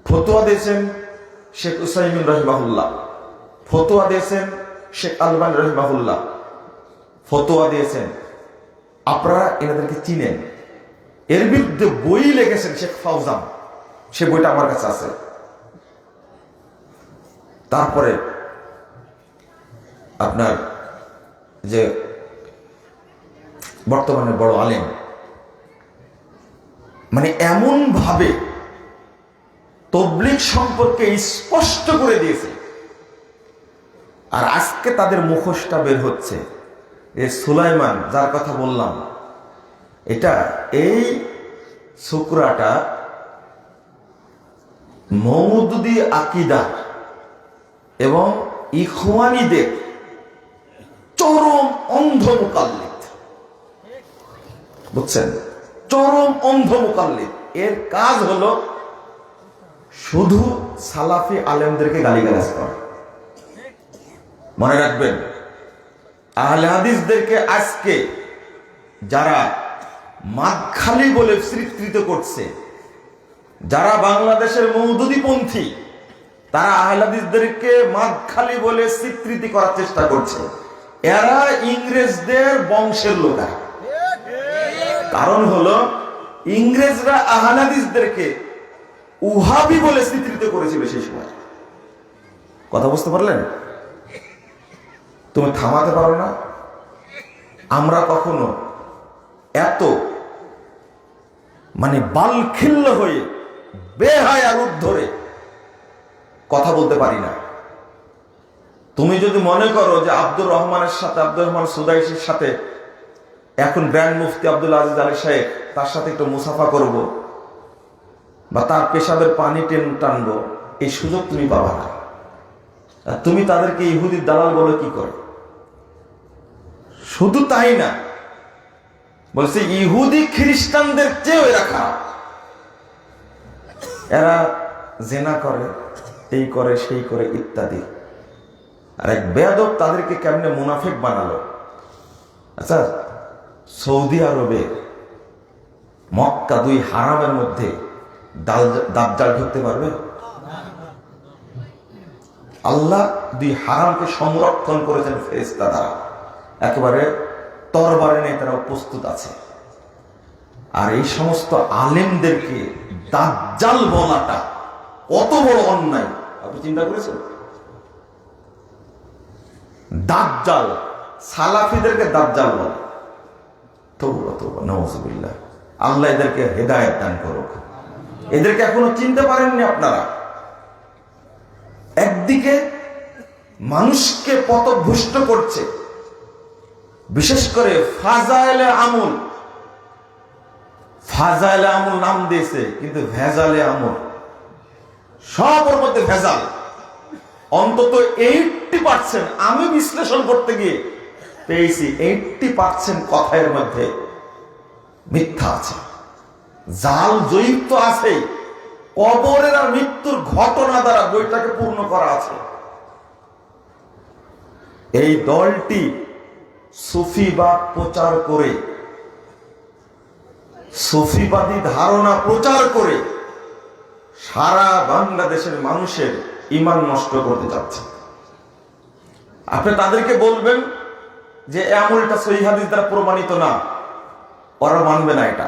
ফতোয়া দিয়েছেন শেখ উসাইমিন রাহিমাহুল্লাহ, ফতোয়া দিয়েছেন শেখ আলবানী রাহিমাহুল্লাহ, ফতোয়া দিয়েছেন, আপনারা এনাদেরকে চিনেন। এর বিরুদ্ধে বই লিখেছেন শেখ ফাউজান, সে বইটা আমার কাছে আছে। তারপরে আপনার যে বর্তমানে বড় আলেম, মানে এমন ভাবে তবলিগ সম্পর্কে স্পষ্ট করে দিয়েছে, আর আজকে তাদের মুখোশটা বের হচ্ছে। এই সুলাইমান যার কথা বললাম, এটা এই শুকরাটা মওদুদি আকীদা এবং ইখওয়ানীদের চরম অন্ধ মুকাল্লিদ, বুঝছেন, চরম অন্ধ মুকাল্লিদ। এর কাজ হলো শুধু সালাফি আলেমদেরকে গালিগালাজ করা। মনে রাখবেন, আহলে হাদিসদেরকে আজকে যারা মাদখালি বলে স্বীকৃত করছে, যারা বাংলাদেশের মওদুদীপন্থী, তারা আহলে হাদিসদেরকে মাদখালি বলে স্বীকৃতি করার চেষ্টা করছে। এরা ইংরেজদের বংশের লোক। কারণ হলো ইংরেজরা আহলে হাদিসদেরকে উহাবি বলে স্বীকৃত করেছিল সেই সময়। কথা বুঝতে পারলেন? তুমি থামাতে পারো না। আমরা কখনো এত মানে বালখিল্য হয়ে বেহায়া রূপ ধরে কথা বলতে পারি না। তুমি যদি মনে করো যে আব্দুর রহমানের সাথে, আব্দুর রহমান সুদাইসির সাথে এখন গ্র্যান্ড মুফতি আব্দুল আজিজ আলী সাহেব, তার সাথে একটু মুসাফা করব বা তার পেশাবের পানি টানবো, এই সুযোগ তুমি পাবা না। তুমি তাদেরকে ইহুদির দালাল বলে কি করে? শুধু তাই না, বলছে ইহুদি খ্রিস্টানদের চেয়েও এরা খারাপ। এরা জেনা করে, এই করে, সেই করে ইত্যাদি। আর এক বেয়াদব তাদেরকে কেমনে মুনাফিক বানালো। আচ্ছা, সৌদি আরবে মক্কা দুই হারামের মধ্যে দাজ্জাল ঢুকতে পারবে? আল্লাহ দুই হারামকে সংরক্ষণ করেছেন ফেরেশতা দ্বারা, একেবারে তরবারে নিয়ে তারা প্রস্তুত আছে। আর এই সমস্ত আলেমদেরকে দাজ্জাল বলাটা কত বড় অন্যায় আপনি চিন্তা করেছেন? দাজ্জাল, সালাফিদেরকে দাজ্জাল বলে। তওবা তওবা, নাউযুবিল্লাহ। আল্লাহ এদেরকে হেদায়েত দান করুক। এদেরকে এখনো চিনতে পারেননি আপনারা। একদিকে মানুষকে পথভ্রষ্ট করছে, বিশেষ করে ফাজাইলে আমল। ফাজাইলে আমল নাম দিয়েছে, কিন্তু ভেজালে আমল, সবের মধ্যে ভেজাল। অন্তত 80% আমি বিশ্লেষণ করতে গিয়ে পেয়েছি 80% কথার মধ্যে মিথ্যা আছে, জাল জয়ীব তো আছে। কবরের আর মৃত্যুর ঘটনা দ্বারা বইটাকে পূর্ণ করা আছে। এই দলটি সুফিবাদ প্রচার করে, সুফিবাদী ধারণা প্রচার করে সারা বাংলাদেশের মানুষের ঈমান নষ্ট করতে যাচ্ছে। আপনি তাদেরকে বলবেন যে এই আমলটা সহিহ হাদিস দ্বারা প্রমাণিত না, ওরা মানবে না। এটা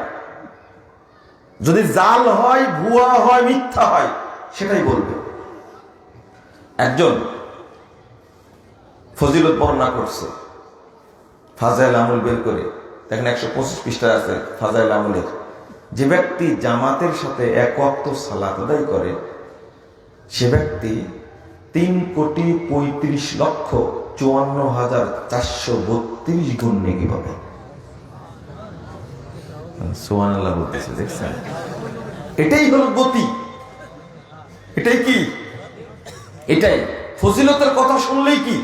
যদি জাল হয়, ভুয়া হয়, মিথ্যা হয়, সেটাই বলবে। একজন ফজিলত বর্ণনা করছে ফাজাইল আমল বের করে, দেখেন 125 পৃষ্ঠায় আছে ফাজাইল আমলের। যে ব্যক্তি জামাতের সাথে এক ওয়াক্ত সালাত আদায় করে, সে ব্যক্তি 3,35,54,432 গুণ নেকি পাবে। সুবহানাল্লাহ বলতেছে, দেখছেন? এটাই হলো গতি। এটাই কি? এটাই ফজিলতের কথা শুনলেই কি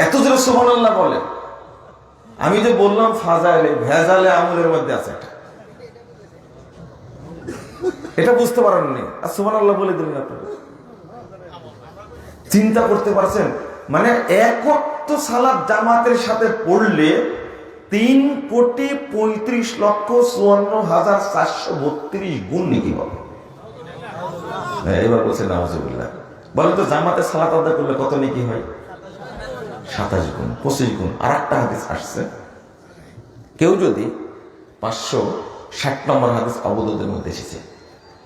এত জোরে সুবহানাল্লাহ বলে? আমি যে বললাম ফাজাইলে ভেজালে আমলের মধ্যে আছে, এটা বুঝতে পারেননি, আর সুবহানাল্লাহ বলে দিলেন আপনারা। চিন্তা করতে পারছেন? মানে এক ওয়াক্ত সালাত জামাতের সাথে পড়লে 3,35,54,432 গুণ নেকি হবে। এবার বলছে নাউযুবিল্লাহ। বলেন তো জামাতে সালাত আদায় করলে কত নেকি হয়? 27 গুণ, 25 গুণ। আর একটা হাদিস আসছে, কেউ যদি 560 নম্বর হাদিস আবু দাউদের মধ্যে এসেছে,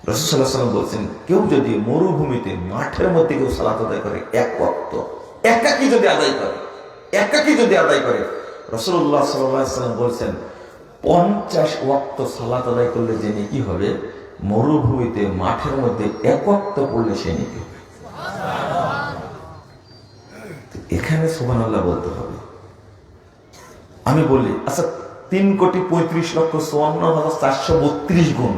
রাসূল সাল্লাল্লাহু আলাইহি ওয়াসাল্লাম বলছেন, কেউ যদি মরুভূমিতে, মাঠের মধ্যে কেউ সালাত আদায় করে এক ওয়াক্ত, একাকী যদি আদায় করে, রাসূলুল্লাহ সাল্লাল্লাহু আলাইহি ওয়াসাল্লাম বলছেন 50 ওয়াক্ত সালাত আদায় করলে যে নেকি হবে, মরুভূমিতে মাঠের মধ্যে এক ওয়াক্ত পড়লে সে নেকি হবে। এখানে সুবহানাল্লাহ বলতে হবে। আমি বলি, আচ্ছা 3,35,54,432 গুণ,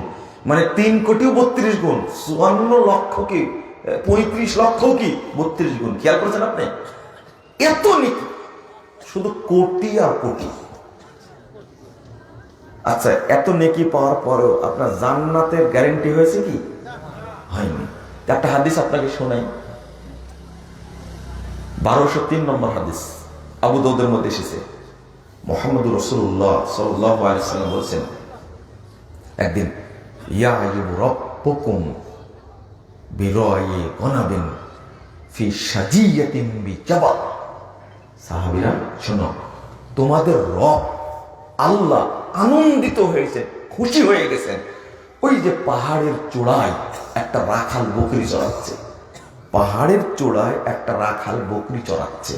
মানে 3,32 গুণ, 54 লক্ষ কি 35 লক্ষ কি 32 গুণ। খেয়াল করেছেন আপনি? এত নেকি, শুধু কোটি আর কোটি। আচ্ছা, এত নেকি পাওয়ার পরেও আপনার জান্নাতের গ্যারান্টি হয়েছে কি? হয়নি। একটা হাদিস আপনাকে শোনাই, 1203 নম্বর হাদিস আবু দাউদের মধ্যে এসেছে। মুহাম্মদুর রাসূলুল্লাহ সাল্লাল্লাহু আলাইহি ওয়াসাল্লাম বলেছেন, একদিন ইয়াইবু রাব্বুকুম বিরায়ি গনাবিন ফি সাজিয়াতিন বিজাবাল। সাহাবীরা শোনো, তোমাদের রব আল্লাহ আনন্দিত হয়েছে, খুশি হয়ে গেছেন। ওই যে পাহাড়ের চূড়ায় একটা রাখাল বকরি চড়াচ্ছে, পাহাড়ের চূড়ায় একটা রাখাল বকরি চড়াচ্ছে,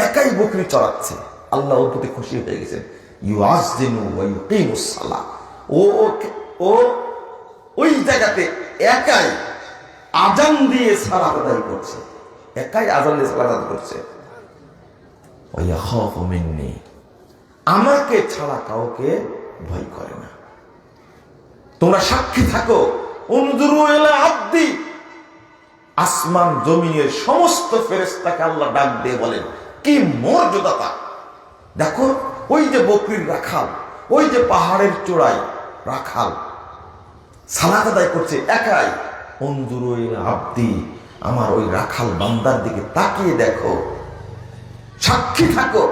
একাই বকরি চড়াচ্ছে। আল্লাহ ওর প্রতি খুশি হয়ে গেছেন। ইউআযজিনু ওয়া ইউকিমুস সালাহ। ও ওই জায়গাতে একাই আজান দিয়ে সালাত আদায় করছে, একাই আজান দিয়ে সালাত আদায় করছে। ওয়া ইয়াখাফু মিন্নি, আমাকে ছাড়া কাউকে ভয় করে না। তোমরা সাক্ষী থাকো। উনজুরু ইলা আবদি, আসমান জমিনের সমস্ত ফেরেশতাকে আল্লাহ ডাক দিয়ে বলেন, কি মর্যাদা! দেখো, ওই যে বকরির রাখাল, ওই যে পাহাড়ের চূড়ায় রাখাল সালাত আদায় করছে একাই। উনজুরু ইলা আবদি, আমার ওই রাখাল বান্দার দিকে তাকিয়ে দেখো, সাক্ষী থাকো।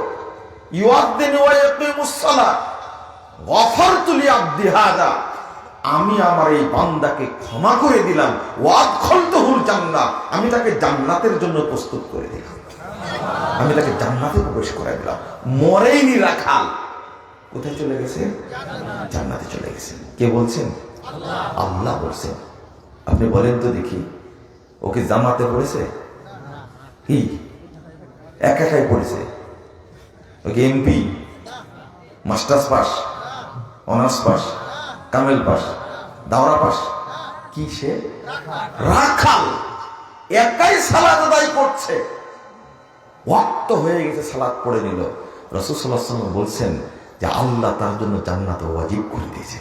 ইউআযজিনু ওয়া ইয়াকিমুস সালাহ, গফারতু লিআবদি হাযা, আমি আমার এই বান্দাকে ক্ষমা করে দিলাম। ওয়াদখালতুহুল জান্নাহ, আমি তাকে জান্নাতের জন্য প্রস্তুত করে দিলাম, আমি তাকে জান্নাতে প্রবেশ করে দিলাম। মরেইনি রাখাল, কোথায় চলে গেছে? জান্নাতে চলে গেছে। কে বলছেন? আল্লাহ বলছেন। আপনি বলেন তো দেখি, ওকে জামাতে পড়েছে? কি একাই পড়েছে? Okay MP, masters pass, honours pass, কামেল পাস, দাওরা পাস, কি সে রাখাল, একাই সালাত আদায় করছে, ওয়াক্ত হয়ে গেছে, সালাত পড়ে নিল। রাসূল সাল্লাল্লাহু আলাইহি ওয়াসাল্লাম বলছেন যে আল্লাহ তার জন্য জান্নাত ওয়াজিব করে দিয়েছে।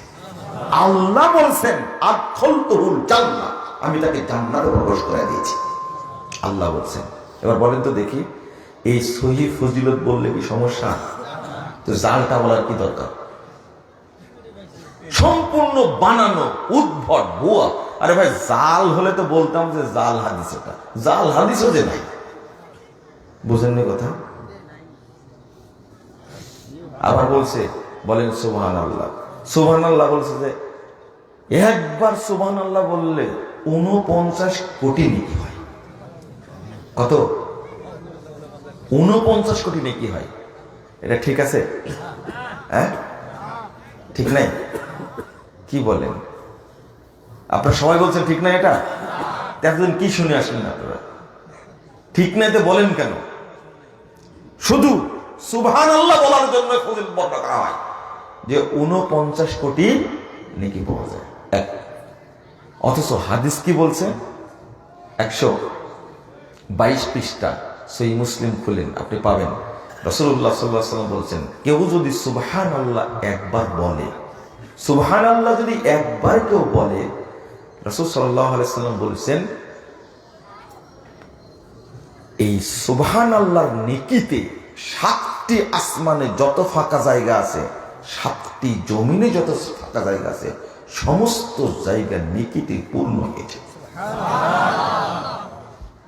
আল্লাহ বলছেন আদখালতুহুল জান্নাহ, আমি তাকে জান্নাতে প্রবেশ করে দিয়েছি, আল্লাহ বলছেন। এবার বলেন তো দেখি, এই সহিহ ফজিলত বললে কি সমস্যা? তো জালটা বলার কি দরকার? সম্পূর্ণ বানানো, উদ্ভট, ভুয়া। আরে ভাই, জাল হলে তো বলতাম যে জাল হাদিস, এটা জাল হাদিসও যে নাই। বুঝেননি কথা? আবার বলছে, বলেন সুবহানাল্লাহ। সুবহানাল্লাহ বলছে যে একবার সুবহানাল্লাহ বললে 49 কোটি নেকি হয়। কত? 49 কোটি নেকি হয়। এটা ঠিক আছে? হ্যাঁ, ঠিক নাই? কি বলেন আপনারা? সবাই বলছেন ঠিক নাই। এটা এতদিন কি শুনে আসলেন আপনারা? ঠিক নাই তো বলেন কেন? শুধু সুবহানাল্লাহ বলার জন্য ফজিলত বর্ণনা করা হয় যে 49 কোটি নেকি পাওয়া যায়। অথচ হাদিস কি বলছে? 122 পৃষ্ঠা সহিহ মুসলিম খুলেন, আপনি পাবেন। রাসূলুল্লাহ সাল্লাল্লাহু আলাইহি ওয়াসাল্লাম বলছেন, কেউ যদি সুবহানাল্লাহ একবার বলে, সুবহানাল্লাহ যদি একবার কেউ বলে, রাসূল সাল্লাল্লাহু আলাইহি ওয়াসাল্লাম বলেছেন এই সুবহানাল্লাহর নেকিতে 7টি আসমানে যত ফাঁকা জায়গা আছে, 7টি জমিনে যত ফাঁকা জায়গা আছে, সমস্ত জায়গা নেকিতে পূর্ণ হয়েছে।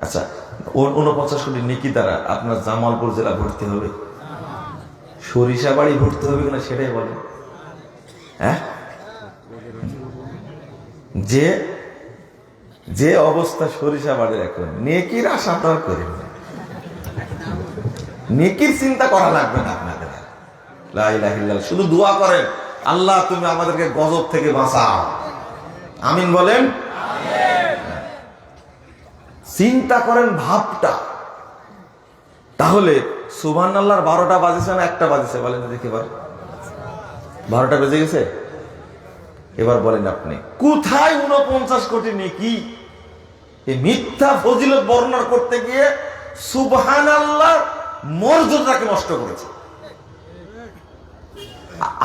আচ্ছা, 49 কোটি নেকি দ্বারা আপনার জামালপুর জেলা ভর্তি হবে? সরিষাবাড়ি ভর্তি হবে কিনা সেটাই বলেন। হ্যাঁ, যে যে অবস্থা সরিষাবাড়ির এখন, নেকির আশা আপনারা করেন না, নেকির চিন্তা করা লাগবে না আপনাদের। লা ইলাহা ইল্লাল্লাহ, শুধু দোয়া করেন, আল্লাহ তুমি আমাদেরকে গজব থেকে বাঁচাও, আমিন বলেন। চিন্তা করেন ভাবটা। তাহলে সুবহানাল্লাহর 12টা বাজেছে না 1টা বাজেছে? বলেন দেখি, এবার 12টা বেজে গেছে। এবার বলেন আপনি কোথায় 49 কোটি নেকি? এই মিথ্যা ফজিলত বর্ণনা করতে গিয়ে সুবহানাল্লাহর মর্যাদাকে নষ্ট করেছে।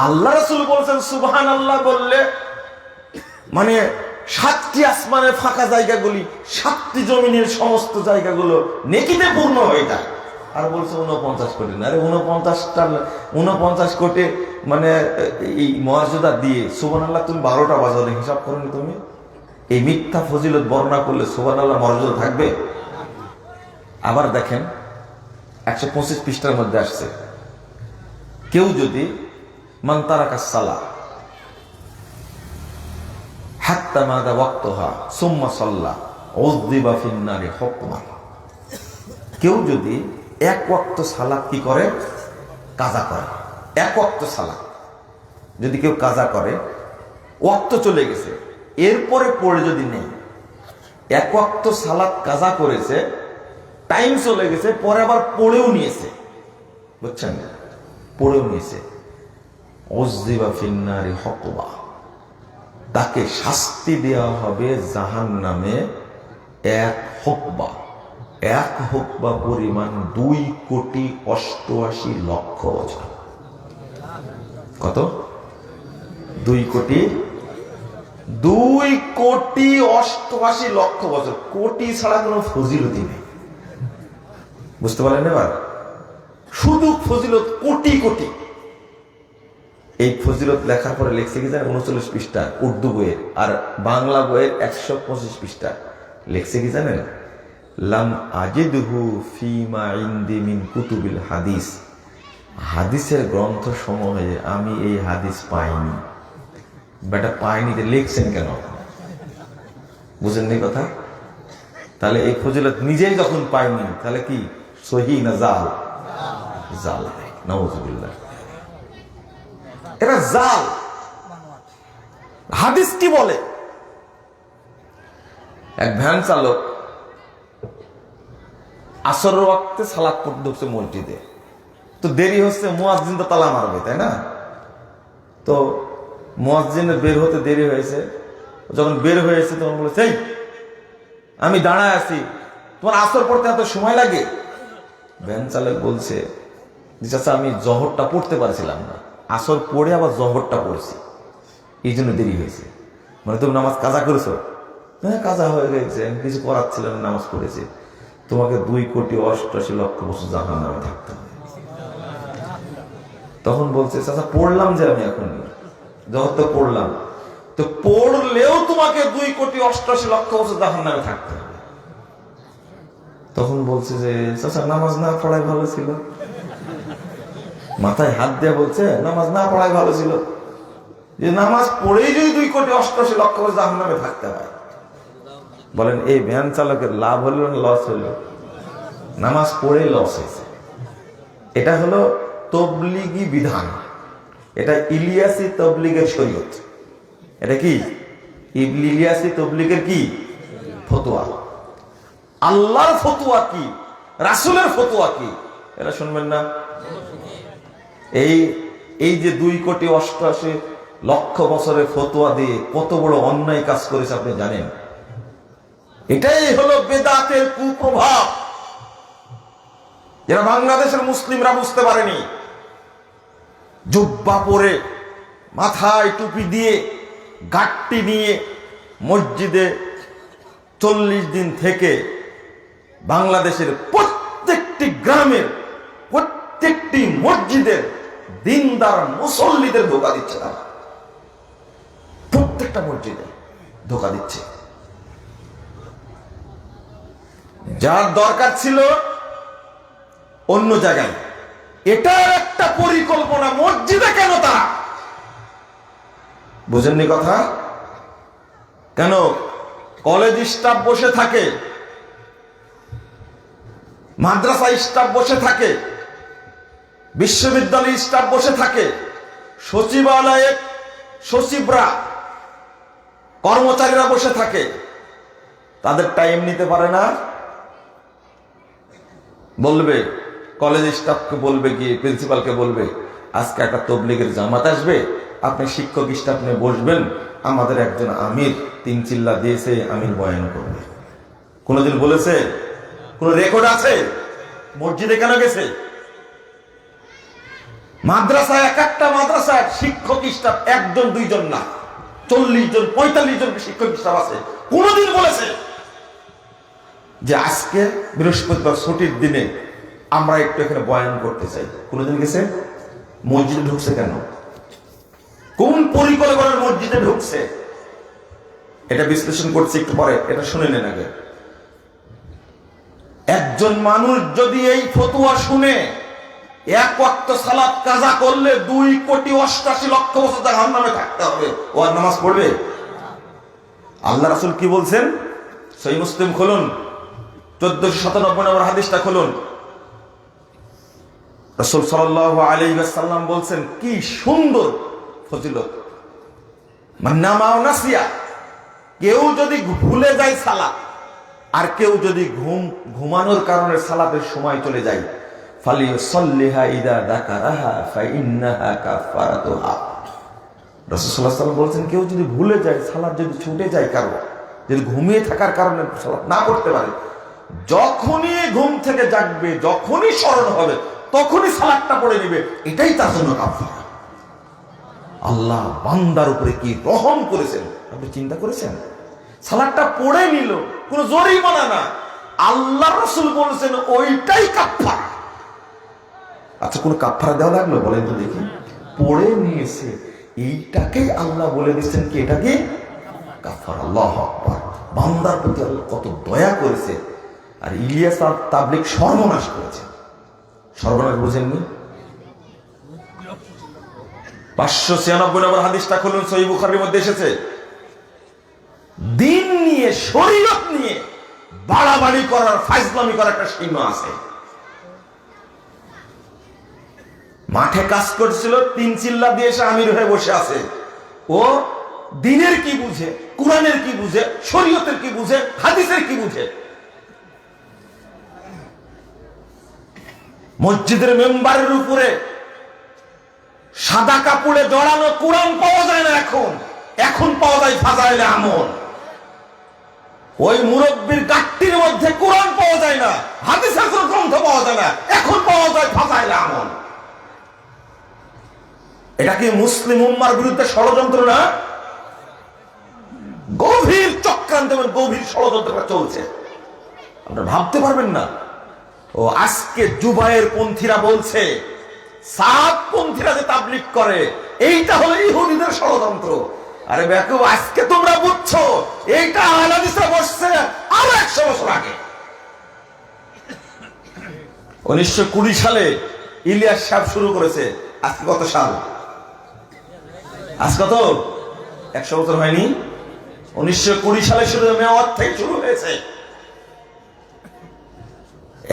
আল্লাহ রাসূল বলেছেন সুবহানাল্লাহ বললে মানে 7টি আসমানের ফাঁকা জায়গাগুলি, 7টি জমিনের সমস্ত জায়গাগুলো নেকিতে পূর্ণ হয়ে যায়। আর বলছে 49 কোটি না। আরে 49 কোটি মানে এই মর্যাদা দিয়ে সুবহানাল্লাহ তুমি 12টা বাজালে হিসাব করো নি তুমি? এই মিথ্যা ফজিলত বর্ণনা করলে সুবহানাল্লাহ মর্যাদা থাকবে? আবার দেখেন 125 পৃষ্ঠার মধ্যে আসছে, কেউ যদি মান তারাকাস সালাহ হাত্তা মাদা ওয়াক্তহা সুম্মা সাল্লা উযযিবা ফিন নারি হুকমান, কেউ যদি এক ওয়াক্ত সালাত কি করে? কাজা করে। এক ওয়াক্ত সালাত যদি কেউ কাজা করে, ওয়াক্ত চলে গেছে, এরপরে পড়ে যদি নেই, এক ওয়াক্ত সালাত কাজা করেছে, টাইম চলে গেছে, পরে আবার পড়েও নিয়েছে, বুঝছেন? পড়েও নিয়েছে, উযযিবা ফিন নারি হুকবা, তাকে শাস্তি দেওয়া হবে জাহান্নামে 1 হুকবা। 1 হুকবা পরিমাণ 2,88,00,000 বছর। কত? 2,88,00,000 বছর। কোটি ছাড়া কোনো ফজিলতই নেই। বুঝতে পারলেন? এবার শুধু ফজিলত কোটি কোটি। এই ফজিলত লেখার পরে লিখছে কি জানেন? 39 পৃষ্ঠা উর্দু বইয়ের, আর বাংলা বইয়ের 125 পৃষ্ঠা লিখছে কি জানেন? লাম আজিদহু ফিমা ইনদি মিন কুতুবিল হাদিস, হাদিসের গ্রন্থ সমূহে আমি এই হাদিস পাইনি। বেটা পাইনি লিখছেন কেন? বুঝেননি কথা? তাহলে এই ফজিলত নিজেই যখন পাইনি, তাহলে কি সহিহ না জাল? জাল। নাউযুবিল্লাহ, এটা জাল। হাদিস কি বলে? এক ভ্যান চালক আসর ওয়াক্তে সালাত পড়তে ঢুকছে মসজিদে। তো দেরি হচ্ছে, মুয়াজ্জিন তো তালা মারবে, তাই না? তো মুয়াজ্জিনের বের হতে দেরি হয়েছে। যখন বের হয়েছে তখন বলেছে, এই আমি দাঁড়ায় আছি, তোমার আসর পড়তে এত সময় লাগে? ভ্যান চালক বলছে, চাচা আমি জহরটা পড়তে পারছিলাম না, আসর পড়ে আবার জহরটা পড়ছি, এই জন্য দেরি হয়েছে। মানে তুমি নামাজ কাজা করেছো? হ্যাঁ কাজা হয়ে গেছে, আমি কিছু করার ছিল না, নামাজ পড়েছি। তোমাকে 2,88,00,000 বছর জাহান্নামে থাকতে হবে। তখন বলছে, চাচা পড়লাম যে আমি এখন, যখন তো পড়লাম, তো পড়লেও তোমাকে 2,88,00,000 বছর জাহান্নামে থাকতে হবে। তখন বলছে যে চাচা নামাজ না পড়াই ভালো ছিল। মাথায় হাত দিয়ে বলছে, নামাজ না পড়াই ভালো ছিল, যে নামাজ পড়েই যদি 2,88,00,000 বছর জাহান্নামে থাকতে হয়। বলেন এই ভ্যান চালকের লাভ হলো না লস হলো? নামাজ পড়েই লস হয়েছে। এটা হলো তবলিগি বিধান, এটা ইলিয়াসি তবলিগের শরীয়ত। এটা কি ইলিয়াসি তবলিগের কি ফতোয়া? আল্লাহর ফতোয়া কি, রাসূলের ফতোয়া কি, এটা শুনবেন না? এই যে 2,88,00,000 বছরের ফতোয়া দিয়ে কত বড় অন্যায় কাজ করেছে আপনি জানেন? এটাই হলো বেদাতের কুপ্রভাব, যারা বাংলাদেশের মুসলিমরা বুঝতে পারেনি। জুব্বা পরে, মাথায় টুপি দিয়ে, গাট্টি নিয়ে মসজিদে 40 দিন থেকে বাংলাদেশের প্রত্যেকটি গ্রামের প্রত্যেকটি মসজিদের দিনদার মুসল্লিদের ধোঁকা দিচ্ছে। তারা প্রত্যেকটা মসজিদে ধোঁকা দিচ্ছে। যার দরকার ছিল অন্য জায়গায়, এটার একটা পরিকল্পনা মসজিদে কেন তারা? বুঝেননি কথা? কেন কলেজ স্টাফ বসে থাকে, মাদ্রাসা স্টাফ বসে থাকে, বিশ্ববিদ্যালয় স্টাফ বসে থাকে, সচিবালয়ে সচিবরা কর্মচারীরা বসে থাকে, তাদের টাইম নিতে পারে না? বলবে কলেজ স্টাফকে বলবে, গিয়ে প্রিন্সিপালকে বলবে আজকে একটা তবলিগের জামাত আসবে, আপনি শিক্ষক স্টাফ নিয়ে বসবেন, আমাদের একজন আমির 3 চিল্লা দিয়েছে, আমির বয়ান করবে। কোনদিন বলেছে? কোন রেকর্ড আছে? মসজিদে কেন গেছে? মাদ্রাসায়, এক একটা মাদ্রাসায় শিক্ষক স্টাফ 1 জন 2 জন না, 40 জন 45 জন শিক্ষক স্টাফ আছে। কোনদিন বলেছে যে আজকে বৃহস্পতিবার ছুটির দিনে আমরা একটু এখানে বয়ান করতে চাই? কোনদিন গেছে? মসজিদে ঢুকছে কেন? কোন পরিকল্পনার মসজিদে ঢুকছে? এটা বিশ্লেষণ করছি একটু পরে, এটা শুনে নেন আগে। একজন মানুষ যদি এই ফতোয়া শুনে এক ওয়াক্ত সালাত কাজা করলে 2,88,00,000 বছর জাহান্নামে থাকতে হবে, ও আর নামাজ পড়বে? আল্লাহ রাসূল কি বলছেন? সহিহ মুসলিম খুলুন, 1497 নম্বর হাদিসটা খুলুন। রাসূল সাল্লাল্লাহু আলাইহি ওয়াসাল্লাম বলছেন, কি সুন্দর ফজিলত, মান্নামা নাসিয়া, কেউ যদি ভুলে যায় সালাত, আর কেউ যদি ঘুমানোর কারণে সালাতের সময় চলে যায়, ফালিয়ুসাল্লিহা ইযা যাকারাহা ফাইন্নাহা কাফারাতুহা। রাসূল সাল্লাল্লাহু আলাইহি ওয়াসাল্লাম বলছেন, কেউ যদি ভুলে যায়, সালাত যদি ছুটে যায়, কারো যদি ঘুমিয়ে থাকার কারণে সালাত না করতে পারে, যখনই ঘুম থেকে জাগবে, যখনই স্মরণ হবে, তখনই সালাতটা পড়ে নেবে, এটাই তার জন্য কাফারা। আল্লাহ বান্দার উপরে কি রহম করেছেন, আপনি চিন্তা করেছেন? সালাতটা পড়ে নিল, কোনো জরিমানা না, আল্লাহ রাসূল বলেছেন ওইটাই কাফারা। আচ্ছা, কোন কাফারা দেওয়া লাগলো? বলেন তো দেখি। পড়ে নিয়েছে, এইটাকেই আল্লাহ বলে দিচ্ছেন কি এটা কি কাফারা। আল্লাহু আকবার। বান্দার প্রতি আল্লাহ কত দয়া করেছে। আর ইলিয়াস আর তাবলীগ সর্বনাশ করেছে। সর্বনাশ বুঝেননি? 596 নম্বর হাদিসটা খুলুন, সহিহ বুখারীর মধ্যে এসেছে। দিন নিয়ে, শরীয়ত নিয়ে বাড়াবাড়ি করার, ফাজলামি করার একটা সীমা আছে। মাঠে কাজ করছিল, 3 চিল্লা দিয়ে এসে আমির হয়ে বসে আছে, ও দ্বীনের কি বুঝে, কোরআনের কি বুঝে, শরীয়তের কি বুঝে, হাদিসের কি বুঝে? মসজিদের মেম্বারের উপরে সাদা কাপড়ে জড়ানো কোরআন পাওয়া যায় না এখন। এখন পাওয়া যায় ফাজাইলে আমল। ওই মুরব্বির গাট্টির মধ্যে কোরআন পাওয়া যায় না, হাদিসের কোন গ্রন্থ পাওয়া যায় না, এখন পাওয়া যায় ফাজাইলে আমল। এটা কি মুসলিম উম্মার বিরুদ্ধে ষড়যন্ত্র না? গভীর চক্রান্ত এবং গভীর ষড়যন্ত্রটা চলছে, আপনারা ভাবতে পারবেন না। ও আজকে জুবায়ের পন্থীরা বলছে, সাত পন্থীরা যে তাবলীগ করে এইটা হলো ইহুদিদের ষড়যন্ত্র। আরে দেখো, আজকে তোমরা বুঝছো এইটা আহলে হাদিসরা বসছে আরো 100 বছর আগে। 1920 সালে ইলিয়াস সাহেব শুরু করেছে। আজকে কত সাল? আজ কত? 100 বছর হয়নি? 1920 সালে শুরু, মেওয়াত থেকে শুরু হয়েছে।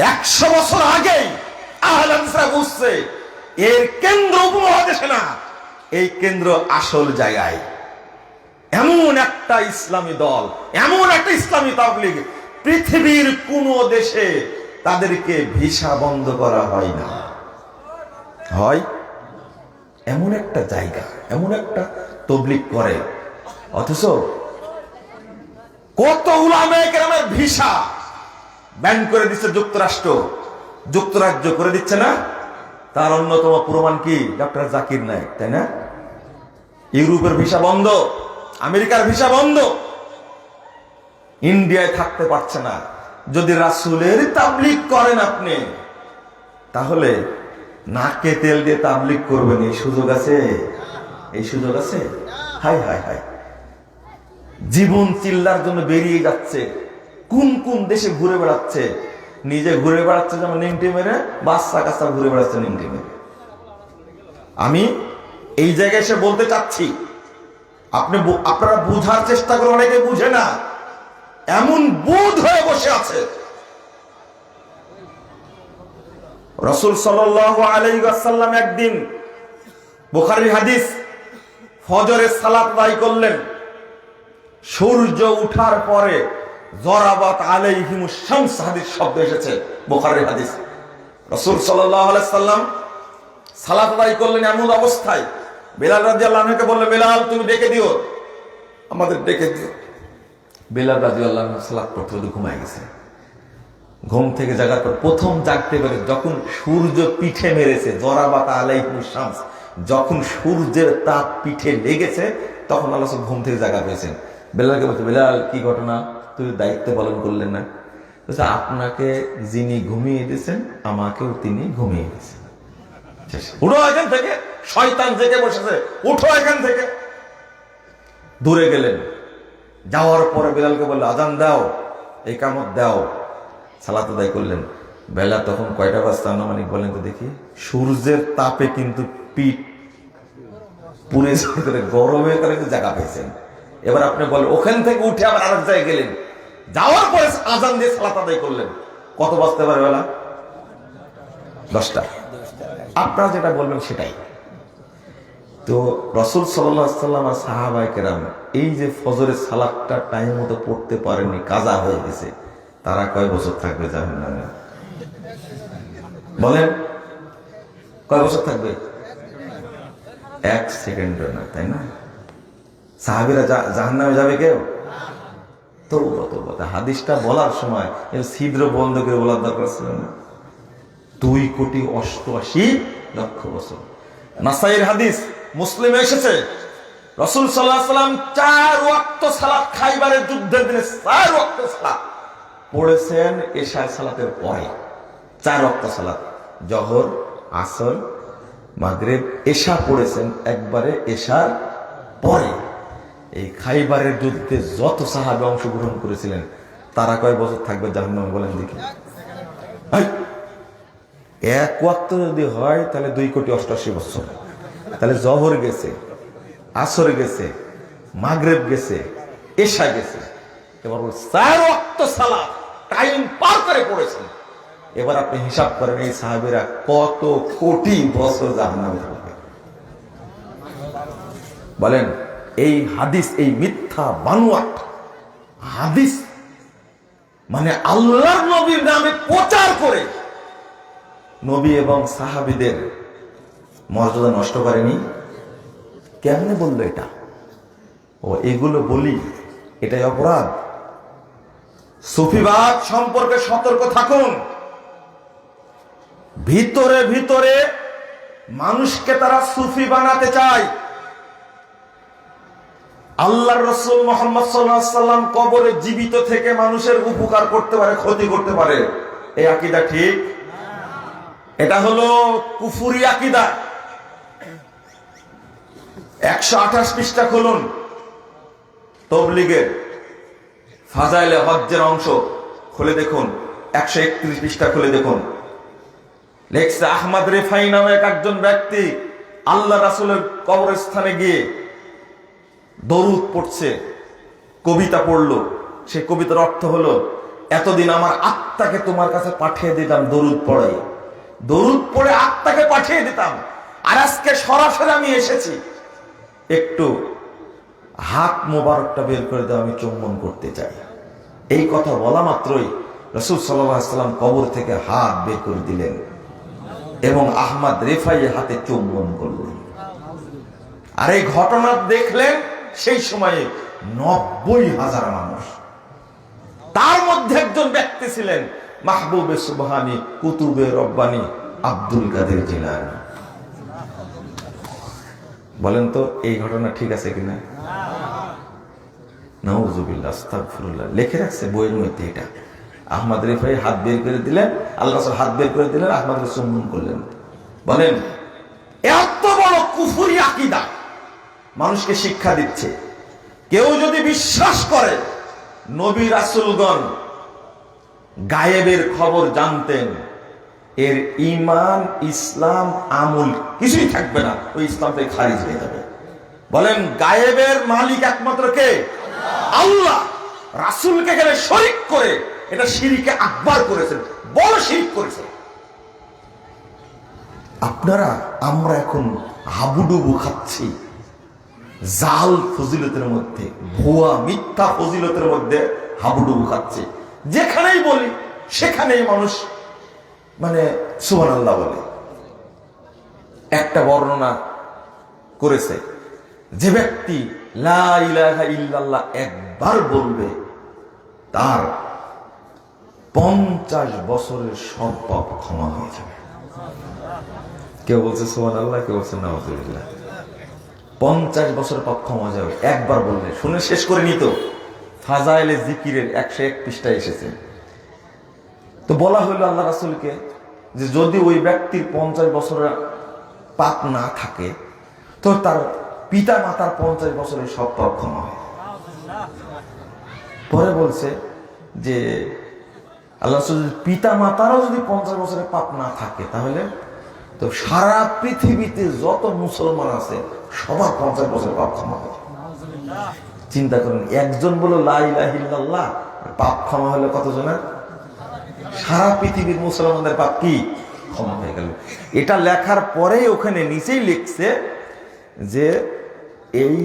100 বছর আগে আহলে হাদিসরা বুঝছে এর কেন্দ্র উপমহাদেশে না, এই কেন্দ্র আসল জায়গায়। এমন একটা ইসলামী দল, এমন একটা ইসলামী তাবলীগ, পৃথিবীর কোন দেশে তাদেরকে ভিসা বন্ধ করা হয় না। হয় এমন একটা জায়গা, এমন একটা তাবলীগ করে। অথচ কত উলামায়ে কেরামের ভিসা ব্যান করে দিচ্ছে যুক্তরাষ্ট্র, যুক্তরাজ্য করে দিচ্ছে না? তার অন্যতম প্রমাণ কি? ডক্টর জাকির নায়েক, তাই না? ইউরোপের ভিসা বন্ধ, আমেরিকার ভিসা বন্ধ, ইন্ডিয়ায় থাকতে পারছে না। যদি রাসূলের তাবলীগ করেন আপনি, তাহলে নাকে তেল দিয়ে তাবলীগ করবেন, এই সুযোগ আছে? এই সুযোগ আছে? হাই হাই হাই, জীবন চিল্লার জন্য বেরিয়ে যাচ্ছে, কোন কোন দেশে ঘুরে বেড়াচ্ছে, নিজে ঘুরে বেড়াচ্ছে যেমন নিমটি মেরে, বাচ্চা কাচ্চা ঘুরে বেড়াচ্ছে নিমটি মেরে। আমি এই জায়গায় এসে বলতে চাচ্ছি, আপনারা বুঝার চেষ্টা করুন, অনেকে বুঝে না, এমন বোধ হয়ে বসে আছে। রাসূল সাল্লাল্লাহু আলাইহি ওয়াসাল্লাম একদিন, বুখারীর হাদিস, ফজরের সালাত আদায় করলেন। সূর্য উঠার পরে জরাবাত আলাইহিমুশ শামস, হাদিস শব্দ এসেছে, বুখারীর হাদিস। রাসূল সাল্লাল্লাহু আলাইহি ওয়াসাল্লাম সালাত আদায় করলেন এমন অবস্থায়, বেলাল রাদিয়াল্লাহু আনহুকে বললেন, বেলাল তুমি ডেকে দিও, আমাদের ডেকে দিও। বেলাল রাদিয়াল্লাহু আনহু সালাত পড়তে ঘুমায় গেছে। ঘুম থেকে জাগার পর প্রথম জাগতে পারে যখন সূর্য পিঠে মেরেছে, জরাবাত আলাইহিমুশ শামস, যখন সূর্যের তাপ পিঠে লেগেছে, তখন আল্লাহ ঘুম থেকে জাগা পেয়েছেন। বেলালকে বলছে, বেলাল কি ঘটনা, তুমি দায়িত্ব পালন করলেন না? বলছে, আপনাকে যিনি ঘুমিয়ে দিয়েছেন আমাকেও তিনি ঘুমিয়ে দিয়েছেন। উঠো এখান থেকে, শয়তান জেগে বসেছে, উঠো এখান থেকে। দূরে গেলেন, যাওয়ার পরে বেলালকে বললো, আজান দাও, ইকামত দাও, সালাত আদায় করলেন। বেলা তখন কয়টা বাজতে আনুমানিক বলেন তো দেখি? সূর্যের তাপে কিন্তু পিঠ পুড়ে গরমের কারণে জায়গা পেয়েছেন। এবার আপনি বলেন, ওখান থেকে উঠে আবার আরেক জায়গায় গেলেন, যাওয়ার পরে আজান দিয়ে সালাত আদায় করলেন, কত বাজতে পারে বেলা? 10টা। আপনারা যেটা বলবেন সেটাই। তো রাসূল সাল্লাল্লাহু আলাইহি ওয়াসাল্লাম আর সাহাবায়ে কেরাম এই যে ফজরের সালাতটা টাইম মতো পড়তে পারেননি, কাজা হয়ে গেছে, তারা কয় বছর থাকবে জাহান্নামে? বলেন, কয় বছর থাকবে? 1 সেকেন্ডও না, তাই না? সাহাবীরা জাহান্নামে যাবে কেউ? তওবা তওবা, হাদিসটা বলার সময় ছিদ্র বন্ধ করে বলার দরকার ছিল না। 2,88,00,000 বছর। নাসাইর হাদিস, মুসলিমে এসেছে, রাসূল সাল্লাল্লাহু আলাইহি ওয়াসাল্লাম 4 ওয়াক্ত সালাত, খাইবারের যুদ্ধের দিনে 4 ওয়াক্ত সালাত পড়েছেন এশা সালাতের পরে। 4 ওয়াক্ত সালাত, জোহর, আসর, মাগরিব, এশা পড়েছেন একবারে এশার পরে। এই খাইবারের যুদ্ধে যত সাহাবী অংশগ্রহণ করেছিলেন, তারা কয় বছর থাকবে জাহান্নামে বলেন দেখি? 1 ওয়াক্ত যদি হয় তাহলে 2,88,00,000 বছর। তাহলে জোহর গেছে, আসর গেছে, মাগরিব গেছে, এশা গেছে, এবার 4 ওয়াক্ত সালাত টাইম পার করে পড়েছেন। এবার আপনি হিসাব করেন এই সাহাবীরা কত কোটি বছর জাহান্নামে থাকবে বলেন? এই হাদিস, এই মিথ্যা বানোয়াট হাদিস মানে আল্লাহর নবীর নামে প্রচার করে নবী এবং সাহাবীদের মর্যাদা নষ্ট করেনি। কেমনে বললো এটা? ও এগুলো বলি এটাই অপরাধ? সুফিবাদ সম্পর্কে সতর্ক থাকুন। ভিতরে ভিতরে মানুষকে তারা সুফি বানাতে চায়। আল্লাহর রাসূল মুহাম্মদ সাল্লাল্লাহু আলাইহি সাল্লাম কবরে জীবিত থেকে মানুষের উপকার করতে পারে, ক্ষতি করতে পারে, এই আকীদা ঠিক? এটা হলো কুফরি আকীদা। 128 পৃষ্ঠা খুলুন, তাবলীগের ফাজাইলে হজ্জের অংশ খুলে দেখুন, 131 পৃষ্ঠা খুলে দেখুন। লেখছে আহমদ রিফাই নামে একজন ব্যক্তি আল্লাহ রাসূলের কবরস্থানে গিয়ে দরুদ পড়ছে, কবিতা পড়লো। সেই কবিতার অর্থ হলো, এতদিন আমার আত্মাকে তোমার কাছে পাঠিয়ে দিতাম দরুদ পড়ে, দরুদ পড়ে আত্মাকে পাঠিয়ে দিতাম, আর আজকে সরাসরি আমি এসেছি, একটু হাত মোবারকটা বের করে দাও, আমি চুম্বন করতে চাই। এই কথা বলা মাত্রই রাসূল সাল্লাল্লাহু আলাইহি ওয়াসাল্লাম কবর থেকে হাত বের করে দিলেন এবং আহমদ রিফাই হাতে চুম্বন করলেন। আর এই ঘটনা দেখলেন সেই সময়ে 90,000 মানুষ। তার মধ্যে একজন ব্যক্তি ছিলেন মাহবুবে সুবহানী কুতুবে রব্বানী আব্দুল কাদের জিলানী। বলেন তো এই ঘটনা ঠিক আছে কিনা? নাউযুবিল্লাহ, আস্তাগফিরুল্লাহ। লিখে রাখছে বইয়ের মধ্যে এটা। আহমদ রিফাই হাত বের করে দিলেন, আল্লাহ রাসূল হাত বের করে দিলেন, আহমদ চুম্বন করলেন। বলেন এত বড় কুফরি আকীদা মানুষকে শিক্ষা দিচ্ছে। কেউ যদি বিশ্বাস করে নবী রাসূলগণ গায়েবের খবর জানতেন, এর ঈমান, ইসলাম, আমল কিছুই থাকবে না, ওই ইসলাম থেকে খারিজ হয়ে যাবে। বলেন গায়েবের মালিক একমাত্র কে? আল্লাহ। রাসূলকে গেলে শরীক করে এটা শিরকে আকবার করেছেন, বড় শিরক করেছেন। আপনারা আমরা এখন হাবুডুবু খাচ্ছি জাল ফজিলতের মধ্যে, ভুয়া মিথ্যা ফজিলতের মধ্যে হাবুডুবু খাচ্ছে। যেখানেই বলি সেখানেই মানুষ মানে সুবহানাল্লাহ বলে। একটা বর্ণনা করেছে, যে ব্যক্তি লা ইলাহা ইল্লাল্লাহ একবার বলবে তার 50 বছরের সব পাপ ক্ষমা হয়ে যাবে। কেউ বলছে সুবহানাল্লাহ, কেউ বলছে নাউযুবিল্লাহ। 50 বছর পাপ ক্ষমা যাবে একবার বললে। শুনে শেষ করে নিত। ফাজাইলে জিকিরের 101 পৃষ্ঠায় এসেছে। তো বলা হইল আল্লাহ রাসূলকে যে যদি ওই ব্যক্তির 50 বছরের পাপ না থাকে তো তার পিতা মাতার 50 বছরের সব পাপ ক্ষমা হয়। পরে বলছে যে আল্লাহ রাসূল পিতা মাতারও যদি 50 বছরের পাপ না থাকে তাহলে তো সারা পৃথিবীতে যত মুসলমান আছে সবার 50 বছরের পাপ ক্ষমা হবে। চিন্তা করুন, একজন বলো লা ইলাহা ইল্লাল্লাহ, পাপ ক্ষমা হলে কতজনের? সারা পৃথিবীর মুসলমানদের পাপ কি ক্ষমা হয়ে গেল। এটা লেখার পরে ওখানে নিচেই লিখছে যে এই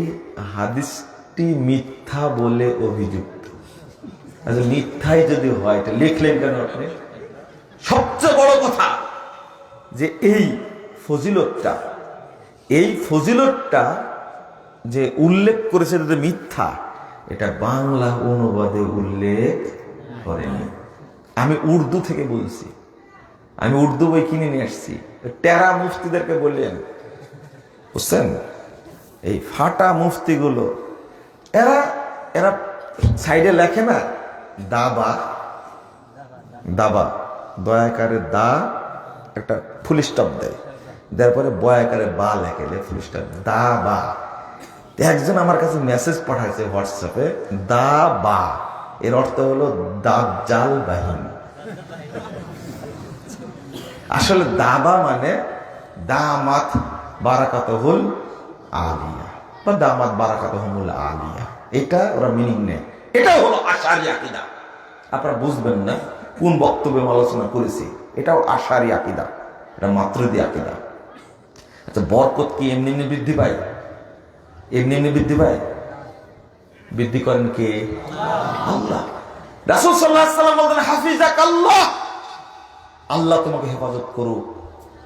হাদিসটি মিথ্যা বলে অভিযুক্ত। আচ্ছা মিথ্যাই যদি হয় এটা লিখলেন কেন আপনি? সবচেয়ে বড় কথা যে এই ফজিলতটা যে উল্লেখ করেছে যে মিথ্যা, এটা বাংলা অনুবাদে উল্লেখ করেনি। আমি উর্দু থেকে বলছি, আমি উর্দু বই কিনে নিয়ে আসছি। টেরা মুফতিদেরকে বললেন, বুঝছেন, এই ফাটা মুফতিগুলো এরা এরা সাইডে লেখে না দাবা, দাবা দয়াকারে দা একটা ফুল স্টপ দেয়, তারপরে বয়াকারে বা লেখে ফুল স্টপ, দা বা। একজন আমার কাছে মেসেজ পাঠাইছে হোয়াটসঅ্যাপে, দা বা এর অর্থ হলো দাজ্জাল বাহিনী। আসলে দাবা মানে দামাত বারাকাতুহুল আলিয়া বা দামাত বারাকাতুহুল আলিয়া, এটা ওরা মিনিং নেয়। এটা হলো আশারি আকীদা। আপনারা বুঝবেন না কোন বক্তব্যে আলোচনা করেছি। এটাও আশারি আকীদা, এটা মাতৃদি আকীদা। আচ্ছা বরকত কি এমনি এমনি বৃদ্ধি পায়? এমনি এমনি বৃদ্ধি পায়? বৃদ্ধি করেন কে? আল্লাহ। রাসূল সাল্লাল্লাহু আলাইহি ওয়াসাল্লাম বলেন হাফিজাকাল্লাহ, আল্লাহ তোমাকে হেফাজত করুক।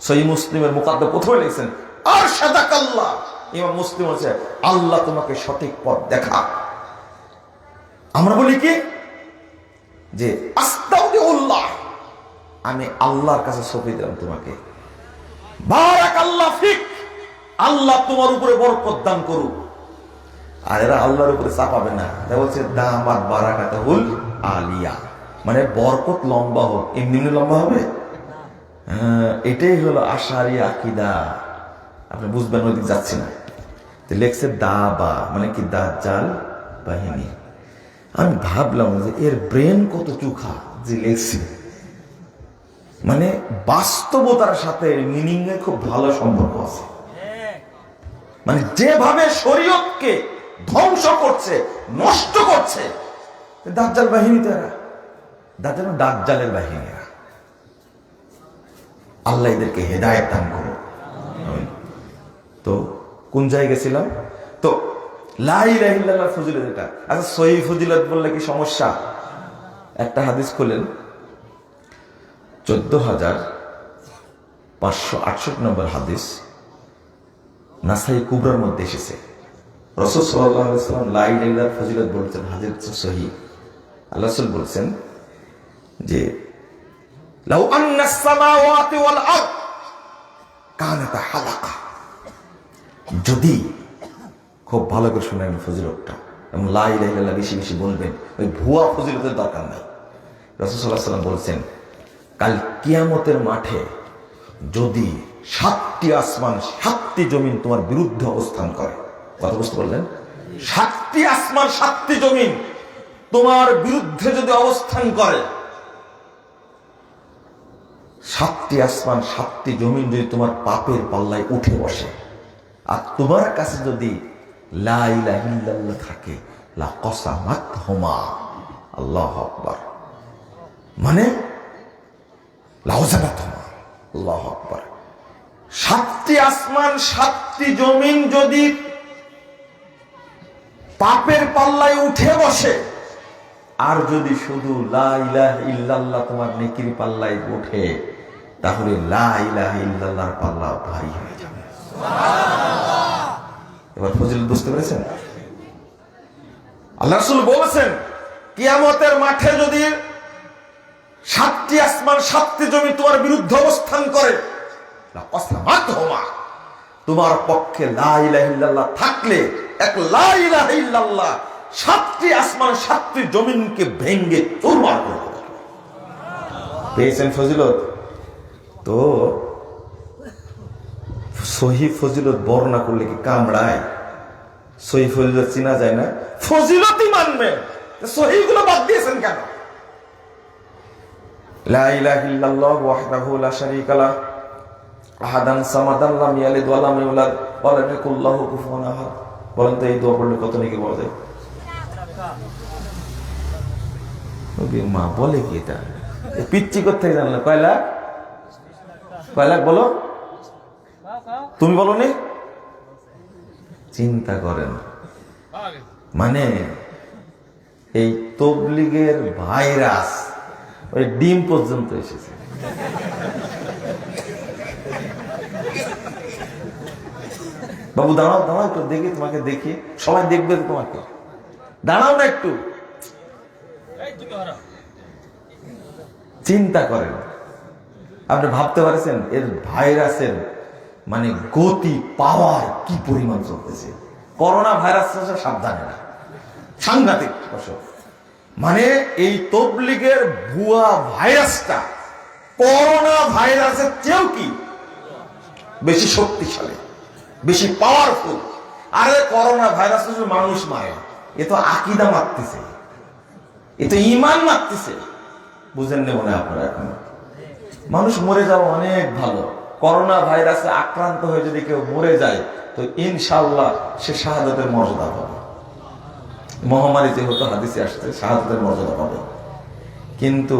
সহিহ মুসলিমের মুকাদ্দমে প্রথমে লিখেছেন আরশাদাকাল্লাহ, ইমাম মুসলিম বলেছে আল্লাহ তোমাকে সঠিক পথ দেখা। আমরা বলি কি যে আস্তাগফিরুল্লাহ, আমি আল্লাহর কাছে সঁপে দিলাম তোমাকে। বারাকাল্লাহ ফিক, আল্লাহ তোমার উপরে বরকত দান করুক। আর এরা আল্লাহর উপরে চাপাবে না, তাই বলছে দামাত বারাকাতুল আলিয়া, মানে বরকত লম্বা হোক। এমনি এমনি লম্বা হবে? এটাই হলো আশারি আকীদা। আপনি বুঝবেন, ওইদিকে যাচ্ছি না। লেখছে দাবা মানে কি? দাজ্জাল বাহিনী। আমি ভাবলাম যে এর ব্রেন কত চুখা যে লেখছে, মানে বাস্তবতার সাথে মিনিং এর খুব ভালো সম্পর্ক আছে। মানে যেভাবে শরীয়তকে ধ্বংস করছে, নষ্ট করছে, দাজ্জাল বাহিনী তো এরা, দাজ্জালের বাহিনী এরা। আল্লাহ এদেরকে হেদায়েত দান করুন। তো কোন জায়গায় গেছিলাম? তো লা ইলাহা ইল্লাল্লাহ ফজিলত এটা। আচ্ছা, সহিহ ফজিলত বললে কি সমস্যা? একটা হাদিস খুলেন, 14,568 নম্বর হাদিস, নাসাই কুবরার মধ্যে এসেছে। রাসূল সাল্লাল্লাহু আলাইহি ওয়াসাল্লাম লা ইলাহা ইল্লাল্লাহ ফজিলত বলেছেন, হাদিস সহিহ। আল্লাহ রাসূল বলেছেন যে লাউ আন্নাস সামাওয়াতি ওয়াল আরদ কানাতা হালাকা, যদি, খুব ভালো করে শুনেন ফজিলতটা, এবং লা ইলাহা ইল্লাল্লাহ বেশি বেশি বলবেন, ওই ভুয়া ফজিলতের দরকার নাই। রাসূল সাল্লাল্লাহু আলাইহি ওয়াসাল্লাম বলেছেন কাল কিয়ামতের মাঠে যদি 7টি আসমান 7টি জমিন তোমার বিরুদ্ধে অবস্থান করে, কথা বুঝতে পারলেন? 7টি আসমান 7টি জমিন তোমার বিরুদ্ধে যদি অবস্থান করে, 7টি আসমান 7টি জমিন যদি তোমার পাপের পাল্লায় উঠে বসে, আর তোমার কাছে যদি লা ইলাহা ইল্লাল্লাহ থাকে, লা কসামাতহুমা, আল্লাহু আকবার, মানে লাউযাবাতহুমা, আল্লাহু আকবার। 7টি আসমান 7টি জমিন যদি পাপের পাল্লায় উঠে বসে, আর যদি শুধু লা ইলাহা ইল্লাল্লাহ তোমার নেকির পাল্লায় ওঠে, তাহলে লা ইলাহা ইল্লাল্লাহর পাল্লা ভারী হয়ে যাবে। এবার ফজিলত বুঝতে পেরেছেন? আল্লাহ রাসূল বলেছেন কিয়ামতের মাঠে যদি 7টি আসমান 7টি জমি তোমার বিরুদ্ধে অবস্থান করে, তোমার পক্ষে লা ইলাহা ইল্লাল্লাহ থাকলে, এক লা ইলাহা ইল্লাল্লাহ 7টি আসমান 7টি জমিনকে ভেঙে চুরমার করে দেবে। পেয়েছেন ফজিলত? তো সহিহ ফজিলত বর্ণনা করলে কি কামড়ায়? সহিহ ফজিলত চিনা যায় না? ফজিলতই মানবেন, সহিহগুলো বাদ দিয়েছেন কেন? লা ইলাহা ইল্লাল্লাহ ওয়াহদাহু লা শারীকা লাহু আহাদান সামাদান লাম ইয়ালিদ ওয়া লাম ইউলাদ ওয়া লাম ইয়াকুল লাহু কুফুয়ান আহাদ। বলেন তো এই দোয়া পড়লে কত নাকি বলা যায়? মা বলে কি এটা? পিচ্চি করতে জানলে কয় লাখ? কয় লাখ বলো? তুমি বলো নি? চিন্তা করেন, মানে এই তবলিগের ভাইরাস ওই ডিম পর্যন্ত এসেছে। বাবু দাঁড়াও, দাঁড়াও একটু দেখি, তোমাকে দেখি, সবাই দেখবে তোমাকে, দাঁড়াও না একটু। চিন্তা করেন, আপনি ভাবতে পারছেন এর ভাইরাসের মানে গতি, পাওয়ার কি পরিমাণ চলতেছে? করোনা ভাইরাস সাবধানে না, সাংঘাতিক অসুখ। মানে এই তবলিগের ভুয়া ভাইরাসটা করোনা ভাইরাসের চেয়েও কি বেশি শক্তিশালী, বেশি পাওয়ারফুল। আরে করোনা ভাইরাস মানুষ মারে, এ তো আকীদা মারতেছে, এ তো ঈমান মারতেছে। বুঝেন না মনে হয় আপনারা? এখন মানুষ মরে যাওয়া অনেক ভালো। করোনা ভাইরাসে আক্রান্ত হয়ে যদি কেউ মরে যায়, তো ইনশাআল্লাহ সে শাহাদাতের মর্যাদা পাবে। মহামারী যেহেতু হাদিসে আসছে, শাহাদাতের মর্যাদা পাবে। কিন্তু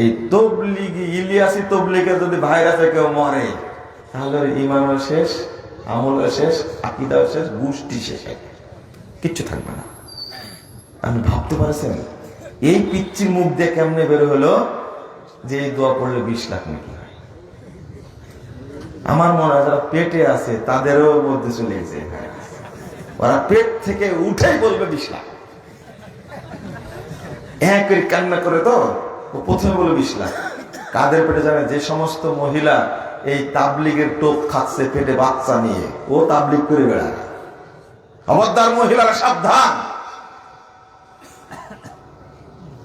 এই তবলিগি ইলিয়াসি তবলিগে যদি ভাইরাসে কেউ মরে, তাহলে ঈমানও শেষ, আমল শেষ, আকীদা শেষ, গোষ্ঠী শেষ, কিচ্ছু থাকবে না। আপনি ভাবতে পারছেন এই পিচ্চির মুখ দিয়ে কেমনে বের হলো যে এই দোয়া পড়লে 20 লাখ নাকি হয়? আমার মনে হয় যারা পেটে আছে তাদেরও মধ্যে চলে গেছে, ওরা পেট থেকে উঠেই বলবে 20 লাখ। হ্যাঁ করে কান্না করে তো ও প্রথমে বলে 20 লাখ। কাদের পেটে জানে? যে সমস্ত মহিলা এই তাবলিগের টোপ খাচ্ছে পেটে বাচ্চা নিয়ে, ও তাবলিগ করে বেড়ায়। খবরদার মহিলারা সাবধান।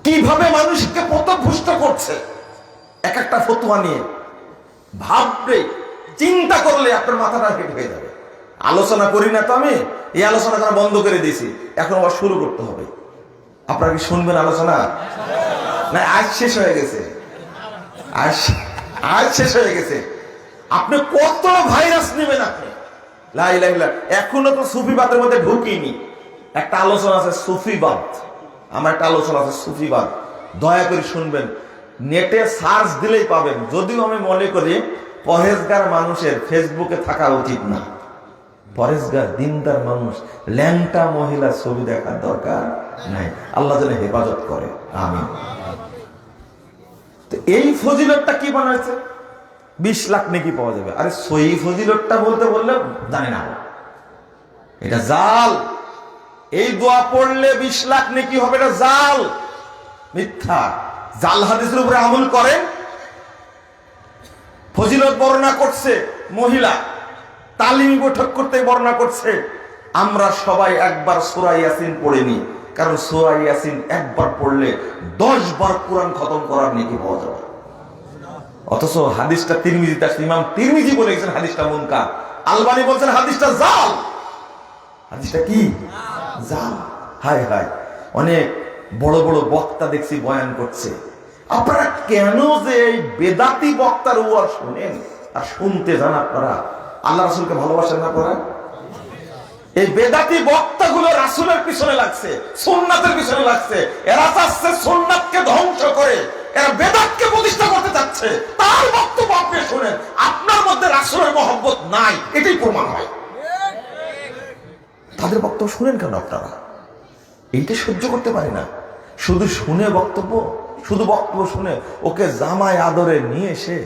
কিভাবে মানুষকে পথভ্রষ্ট করছে এক একটা ফতোয়া নিয়ে, ভাববে চিন্তা করলে আপনার মাথাটা হেঁটে হয়ে যাবে। আলোচনা করি না তো আমি, এই আলোচনা করা বন্ধ করে দিয়েছি, এখন আবার শুরু করতে হবে। আপনারা কি শুনবেন আলোচনা? না আজ শেষ হয়ে গেছে, আজ শেষ হয়ে গেছে। আপনি কত ভাইরাস নেবেন আপনি? লা ইলাহা ইল্লাল্লাহ। এখনো তো সুফিবাদের মধ্যে ঢুকিনি। একটা আলোচনা আছে সুফিবাদ, আমার একটা আলোচনা আছে সুফিবাদ, দয়া করে শুনবেন। নেটে সার্চ দিলেই পাবেন। যদিও আমি মনে করি পরেজগার মানুষের ফেসবুকে থাকা উচিত না। পরেজগার দিনদার মানুষ ল্যাংটা মহিলা ছবি দেখার দরকার নাই। আল্লাহ যেন হেফাজত করে, আমিন। তো এই ফজিলতটা কি বানাইছে? 20 লাখ নাকি পাওয়া যাবে। আরে সহি ফজিলতটা বলতে বললে জানি না, এটা জাল। এই দোয়া পড়লে 20 লাখ নাকি হবে, এটা জাল, মিথ্যা। জাল হাদিসের উপরে আমল করেন। ফজিলত বর্ণনা করছে মহিলা, তালিমি বৈঠক করতে বর্ণনা করছে। আমরা সবাই একবার সূরা ইয়াসিন পড়িনি, কারণ সূরা ইয়াসিন একবার পড়লে 10 বার কোরআন খতম করার নেকি পাওয়া যাবে। অথচ হাদিসটা তিরমিজিতে আসছে, ইমাম তিরমিজি বলে গেছেন হাদিসটা মুনকার, আলবানী বলছেন হাদিসটা জাল। হাদিসটা কি? জাল। হায় হায়, অনেক বড় বড় বক্তা দেখছি বয়ান করছে। আপনারা কেন যে এই বেদাতি বক্তার ওয়াজ শুনেন আর শুনতে যান? আপনারা আল্লাহ রাসূলকে ভালোবাসেন না? আপনারা এই বেদাতি বক্তাগুলো রাসূলের পিছনে লাগছে, সুন্নাতের পিছনে লাগছে। এরা চাচ্ছে সুন্নাতকে ধ্বংস করে, এরা বেদাতকে প্রতিষ্ঠা করতে চাচ্ছে। তার বক্তব্য আপনি শুনেন, আপনার মধ্যে রাসূলের মহব্বত নাই, এটাই প্রমাণ হয়। তাদের বক্তব্য শুনেন কেন আপনারা? এইটা সহ্য করতে পারি না। শুধু শুনে বক্তব্য, শুধু বক্তব্য শুনে ওকে জামায় আদরে নিয়ে এসে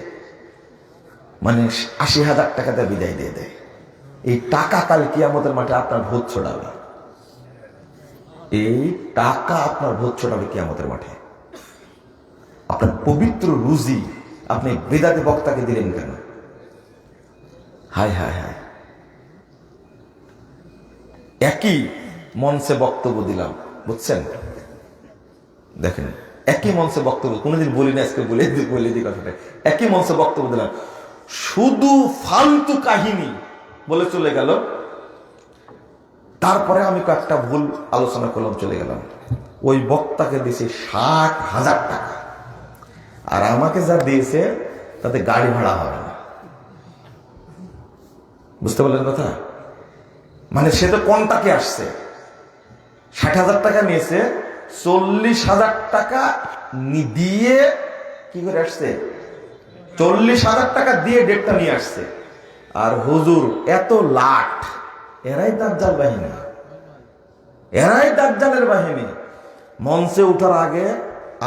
মানে 80,000 টাকাতে বিদায় দিয়ে দেয়। এই টাকা কাল কিয়ামতের মাঠে আপনার ভূত ছড়াবে। এই টাকা আপনার ভূত ছড়াবে কিয়ামতের মাঠে। আপনার পবিত্র রুজি আপনি বেদাতি বক্তাকে দিলেন কেন? হায় হায় হায়। একই মঞ্চে বক্তব্য দিলাম, বুঝছেন? দেখেন, একই মঞ্চে বক্তব্য, কোনোদিন বলি না, আজকে বলে দিই কথাটা। একই মঞ্চে বক্তব্য দিলাম, শুধু ফালতু কাহিনী বলে চলে গেল। তারপরে আমি কয়েকটা ভুল আলোচনা করলাম, চলে গেলাম। ওই বক্তাকে দিয়েছে 60,000 টাকা, আর আমাকে যা দিয়েছে তাতে গাড়ি ভাড়া হবে না। বুঝতে পারলেন কথা? মানে সে তো কন্টাকে আসছে, 60,000 টাকা নিয়েছে, 40,000 টাকা দিয়ে কি করে আসছে? 40,000 টাকা দিয়ে ডেটটা নিয়ে আসছে। আর হুজুর এত লাট, এরাই দাজ্জাল বাহিনী, এরাই দাজ্জালের বাহিনী। মঞ্চে উঠার আগে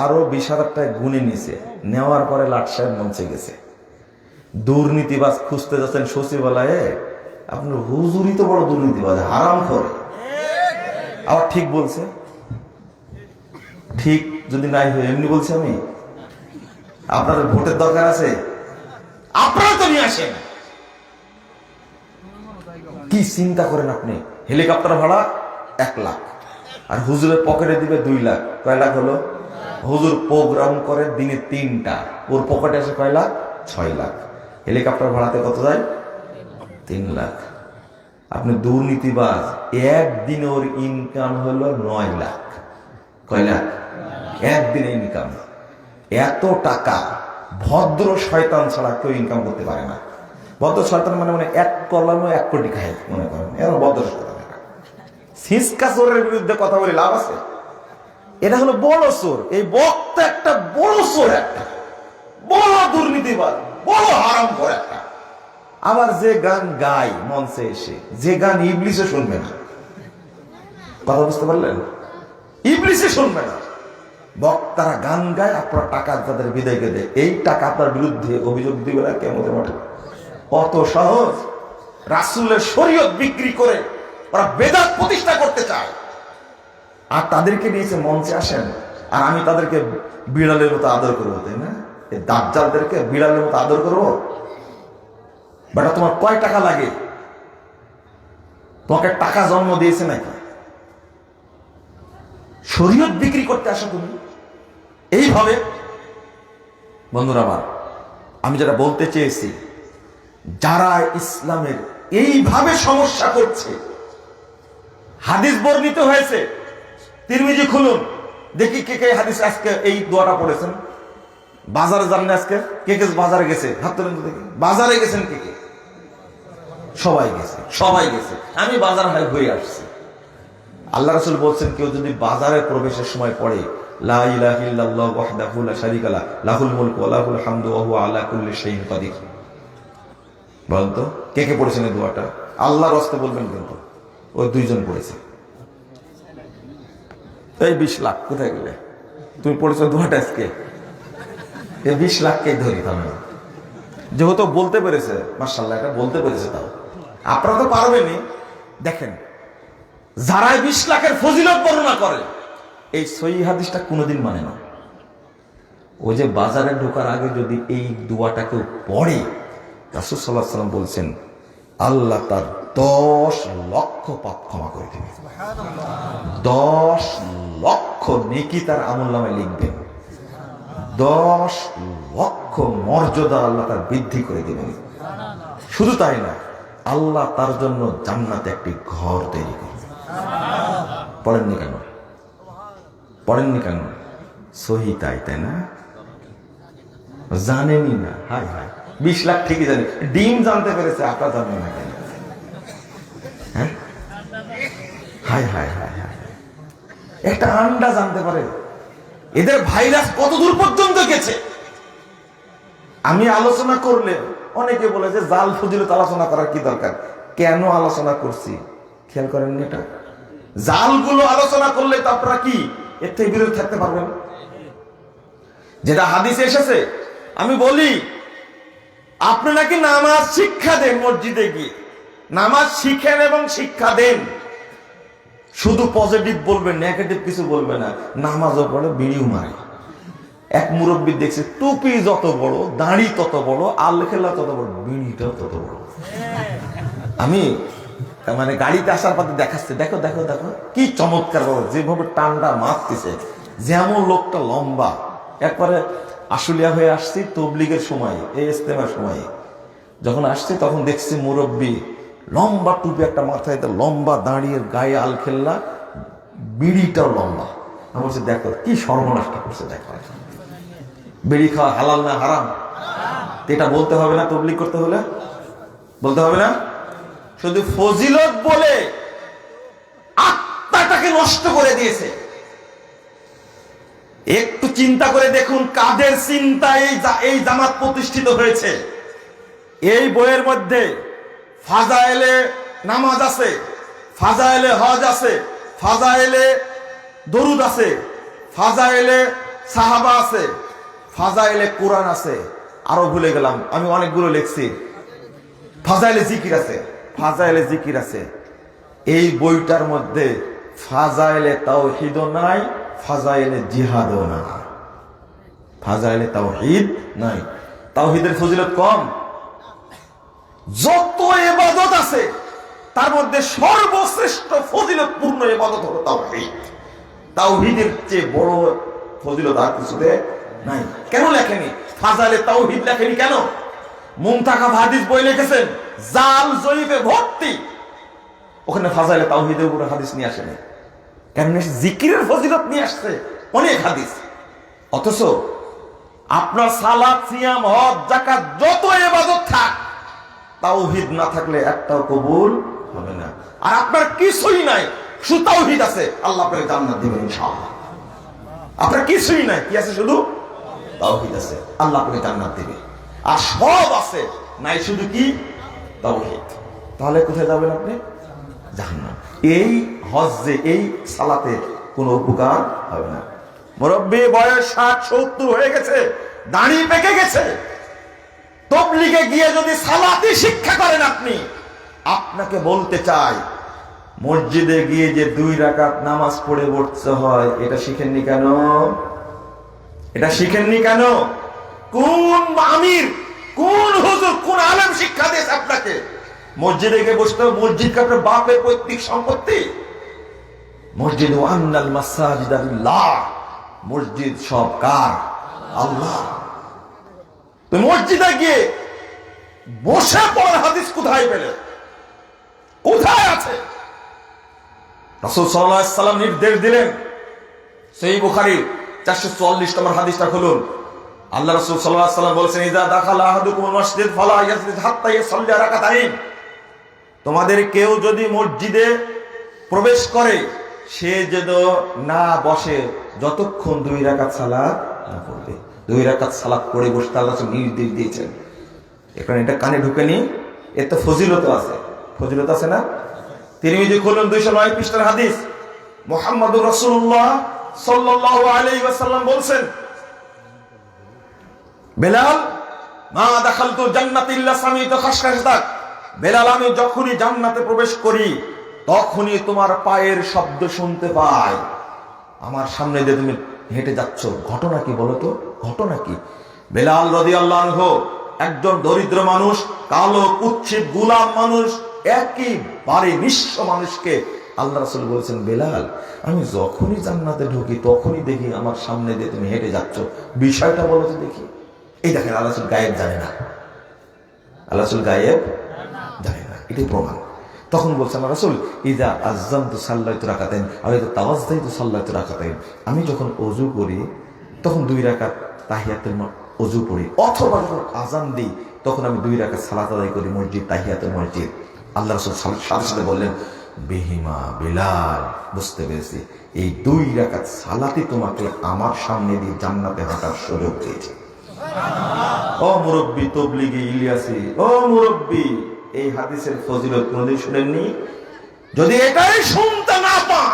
আরো 20,000 টাকা গুনে নিছে, নেওয়ার পরে লাট সাহেব মঞ্চে গেছে। দুর্নীতিবাজ খুঁজতে যাচ্ছেন সচিবালয়ে, আপনার হুজুরই তো বড় দুর্নীতিবাজ, হারাম করে। আবার ঠিক বলছে, ঠিক যদি নাই হয় এমনি বলছি আমি। আপনাদের ভোটের দরকার আছে, আপনারা তো নিয়ে আসেন। কি চিন্তা করেন আপনি? হেলিকপ্টার ভাড়া 1 লাখ, আর হুজুরের পকেটে দিবে 2 লাখ। কয় লাখ হলো? হুজুর প্রোগ্রাম করে দিনে 3টা, ওর পকেটে আসে কয় লাখ? 6 লাখ। হেলিকপ্টার ভাড়াতে কত যায়? 3 লাখ। আপনি দুর্নীতিবাজ, একদিনে ওর ইনকাম হলো 9 লাখ। কয় লাখ? একদিনে ইনকাম। এত টাকা ভদ্র শয়তান ছাড়া কেউ ইনকাম করতে পারে না। ভদ্র শয়তান মানে মানে 1 কলমে 1 কোটি খায়, মনে করেন এরা ভদ্র শয়তান। সিসকা চোরের বিরুদ্ধে কথা বলে লাভ আছে? এটা হলো বড় চোর। এই বক্তা একটা বড় চোর, একটা বড় দুর্নীতিবাজ, বড় হারামখোর একটা। আবার যে গান গায় মঞ্চে এসে, যে গান ইবলিসে শুনবে না। কথা বুঝতে পারলেন? ইবলিসে শুনবে না। বক্তারা গান গায়, আপনার টাকা তাদের বিদায়কে দেয়, এই টাকা আপনার বিরুদ্ধে অভিযোগ দিবে না কিয়ামতের মাঠে। অত সহজ। রাসূলের শরীয়ত বিক্রি করে ওরা বেদাত প্রতিষ্ঠা করতে চায়, আর তাদেরকে নিয়েছে মঞ্চে আসেন, আর আমি তাদেরকে বিড়ালের মতো আদর করবো, তাই না? এই দাজ্জালদেরকে বিড়ালের মতো আদর করবো? বেটা, তোমার কয় টাকা লাগে? তোমাকে টাকা জন্ম দিয়েছে নাকি? শরীয়ত বিক্রি করতে আসো তুমি এইভাবে? বন্ধুরা আমার, আমি যেটা বলতে চেয়েছি, যারা ইসলামের এইভাবে সমস্যা করছে, হাদিস বর্ণিত হয়েছে, তিরমিজি খুলুন, দেখি কে কে হাদিস আজকে এই দোয়াটা পড়েছেন। বাজারে যান না আজকে? কে কে বাজারে গেছে? হাত তোলেন তো দেখি। বাজারে গেছেন কে কে? সবাই গেছে, সবাই গেছে। আমি বাজার হয়ে আসছি। আল্লাহ রাসূল বলছেন, কেউ যদি বাজারে প্রবেশের সময় পড়ে লা ইলাহা ইল্লাল্লাহু ওয়াহদাহু লা শারীকা লাহু লাহুল মুলকু ওয়া লাহুল হামদু ওয়া হুয়া আলা কুল্লি শাইইন কাদির। বলেন তো কে কে পড়েছেন এই দোয়াটা? আল্লাহর রাস্তে বলবেন কিন্তু। ওই দুইজন পড়েছে। এই 20 লাখ কোথায় গেলে? তুমি পড়েছো দোয়াটা আজকে? এই 20 লাখকেই ধরি তাহলে, যেহেতু বলতে পেরেছে, মাশাআল্লাহ, এটা বলতে পেরেছে। তাও আপনারা তো পারবেনই। দেখেন, যারা 20 লাখের ফজিলত বর্ণনা করে, এই সহিহ হাদিসটা কোনোদিন মানে না। ওই যে বাজারে ঢোকার আগে যদি এই দোয়াটাকে পড়ে, রাসূল সাল্লাল্লাহু আলাইহি ওয়াসাল্লাম বলছেন, আল্লাহ তার 10 লক্ষ পাপ ক্ষমা করে দেবেন। 10 লক্ষ নেকি তার আমলনামায় লিখবেন। 10 লক্ষ মর্যাদা আল্লাহ তার বৃদ্ধি করে দেবেন। শুধু তাই না, আল্লাহ তার জন্য জান্নাতে একটি ঘর তৈরি করবেন। পড়েননি কেন? পড়েননি কেন? সহি তাই, তাই না? জানেনই না। হায় হায়, 20 লাখ ঠিকই জানি, ডিম জানতে পেরেছে, আপনার জানেন না কেন? হ্যাঁ, হায় হায় হায় হায়, একটা আন্ডা জানতে পারে। এদের ভাইরাস কত দূর পর্যন্ত গেছে। আমি আলোচনা করলে অনেকে বলে যে জাল ফজিলত আলোচনা করার কি দরকার? কেন আলোচনা করছি খেয়াল করেননি? এটা জালগুলো আলোচনা করলে তো আপনারা কি এর থেকে বিরত থাকতে পারবেন? যেটা হাদিসে এসেছে, আমি বলি, আপনি নাকি নামাজ শিক্ষা দেন, মসজিদে গিয়ে নামাজ শিখেন এবং শিক্ষা দেন, শুধু পজিটিভ বলবেন, নেগেটিভ কিছু বলবে না। নামাজও পড়ে, বিড়িও মারে। এক মুরব্বী দেখছে, টুপি যত বড়, দাড়ি তত বড়, আলখেলা তত বড়, বিড়িটাও তত বড়। আমি মানে গাড়িতে আসার পথে দেখাচ্ছে, দেখো দেখো দেখো কি চমৎকার বাবা, যেভাবে টান্ডা মারতেছে, যেমন লোকটা লম্বা। একবারে আশুলিয়া হয়ে আসছি তবলিগের সময়, এই ইস্তেমার সময় যখন আসছি, তখন দেখছি মুরব্বী, লম্বা টুপি একটা মাথায়, লম্বা দাঁড়িয়ে, গায়ে আলখেল্লা, বিড়িটাও লম্বা। আমি বলছি, দেখো কি সর্বনাশটা করছে, দেখো। বিড়ি খাওয়া হালাল না হারাম? এটা বলতে হবে না? তবলিগ করতে হলে বলতে হবে না? শুধু ফজিলত বলে আত্মাটাকে নষ্ট করে দিয়েছে। একটু চিন্তা করে দেখুন, কাদের চিন্তায় এই জামাত প্রতিষ্ঠিত হয়েছে। এই বইয়ের মধ্যে ফাজাইলে নামাজ আছে, ফাজাইলে হজ আছে, ফাজাইলে দরুদ আছে, ফাজাইলে সাহাবা আছে, ফাজাইলে কোরআন আছে, আরো ভুলে গেলাম, আমি অনেকগুলো লিখছি। ফাজাইলে জিকির আছে, ফাজাইলে জিকির আছে। এই বইটার মধ্যে ফাজাইলে তাওহীদও নাই, ফাজাইলে জিহাদও নাই। ফাজাইলে তাওহীদ নাই। তাওহীদের ফজিলত কম। যত ইবাদত আছে তার মধ্যে সর্বশ্রেষ্ঠ ফজিলতপূর্ণ ইবাদত হলো তাওহীদ। তাওহীদের চেয়ে বড় ফজিলত আর কিছুতে নাই। কেন লেখেনি ফাজাইলে তাওহীদ? লেখেনি কেন? মুনতাখাব হাদিস বই লিখেছেন, জাল জয়ীফে ভর্তি, ওখানে ফাজাইলে তাওহীদের উপরে হাদিস নিয়ে আসেনি। কেমন জিকিরের ফজিলত নিয়ে আসছে অনেক হাদিস। অথচ আপনার সালাত, সিয়াম, হজ, যাকাত, যত ইবাদত থাক, তাওহীদ না থাকলে একটাও কবুল হবে না। আর আপনার কিছুই নাই, শুধু তাওহীদ আছে, আল্লাহ আপনাকে জান্নাত দিবেন ইনশাআল্লাহ। আপনার কিছুই নাই, কি আছে? শুধু তাওহীদ আছে, আল্লাহ আপনাকে জান্নাত দিবে। আর সব আছে, নাই শুধু কি? তাওহীদ। তাহলে কোথায় যাবেন আপনি? জাহান্নাম। এই হজ্জে, এই সালাতে কোনো উপকার হবে না। মুরব্বি বয়স 60-70 হয়ে গেছে, দাড়ি পেকে গেছে, তাবলীগে গিয়ে যদি সালাতই শিক্ষা করেন আপনি, আপনাকে বলতে চাই মসজিদে গিয়ে যে 2 রাকাত নামাজ পড়ে পড়তে হয়, এটা শিখেননি কেন? এটা শিখেননি কেন? কোন আমির, কোন হুজুর, কোন আলেম শিক্ষা দিয়েছে আপনাকে মসজিদে গিয়ে বসতে হবে? মসজিদকে আপনার বাপের পৈতৃক সম্পত্তি। মসজিদ ওয়ান্নাল মাসাজিদা লিল্লাহ, মসজিদ সব কার? আল্লাহ। তো মসজিদে গিয়ে বসে পড়ার হাদিস কোথায় পেলে? কোথায় আছে? রাসূল সাল্লাল্লাহু আলাইহি ওয়াসাল্লাম নির্দেশ দিলেন, সহিহ বুখারী 444 নম্বর হাদিসটা খুলুন। আল্লাহ রাসূল সাল্লাল্লাহু আলাইহি ওয়াসাল্লাম বলেছেন, ইযা দাখালা আহাদুকুমুল মাসজিদ ফালা ইয়াজলিস হাত্তা ইউসাল্লি রাকাতাইন। তোমাদের কেউ যদি মসজিদে প্রবেশ করে, সে যেন না বসে যতক্ষণ 2 রাকাত সালাত না পড়বে। 2 রাকাত সালাত পড়ে বসতে আল্লাহ নির্দেশ দিয়েছেন। এখন এটা কানে ঢুকেনি, এর তো ফজিলত আছে। ফজিলত আছে না? তিরমিজি খুলুন, 209 পৃষ্ঠার হাদিস। মুহাম্মদুর রাসূলুল্লাহ সাল্লাল্লাহু আলাইহি ওয়াসাল্লাম বলছেন, বেলাল, মা দাখালতু জান্নাত ইল্লা সামিতু খাশখাশাতাক। বেলাল, আমি যখনই জান্নাতে প্রবেশ করি তখনই তোমার পায়ের শব্দ শুনতে পাই। আমার সামনে দিয়ে তুমি হেঁটে যাচ্ছ, ঘটনা কি বলো তো? ঘটনা কি? বেলাল রাদিয়াল্লাহু আনহু একজন দরিদ্র মানুষ, কালো কুৎসিত গোলাম মানুষ, একেবারে নিঃস্ব মানুষকে আল্লাহ রাসূল বলেছেন, বেলাল, আমি যখনই জান্নাতে ঢুকি তখনই দেখি আমার সামনে দিয়ে তুমি হেঁটে যাচ্ছ, বিষয়টা বলো তো দেখি। এই দেখেন, আল্লাহ রাসূল গায়েব জানে না। আল্লাহ রাসূল গায়েব জানে না, এটাই প্রমাণ। তখন বলছেন আল্লাহ রাসূল, ইযা আযানতু সাল্লাতু রাকাতাইন আও ইযা তাওয়াজ্জাইতু সাল্লাতু রাকাতাইন। আমি যখন ওযু করি তখন 2 রাকাত তাহিয়াতুল ওযু পড়ি, অথবা যখন আযান দিই তখন আমি 2 রাকাত সালাত আদায় করি মসজিদ, তাহিয়াতুল মসজিদ। আল্লাহ রাসূল সাথে সাথে বললেন, বিহিমা বেলাল, বুঝতে পেরেছি, এই 2 রাকাত সালাতই তোমাকে আমার সামনে দিয়ে জান্নাতে হাঁটার সুযোগ দিয়েছে। ও মুরব্বি তাবলীগী ইলিয়াসী, ও মুরব্বি, এই হাদিসের ফজিলত কোনদিন শুনেননি? যদি এটাই শুনতে না পান,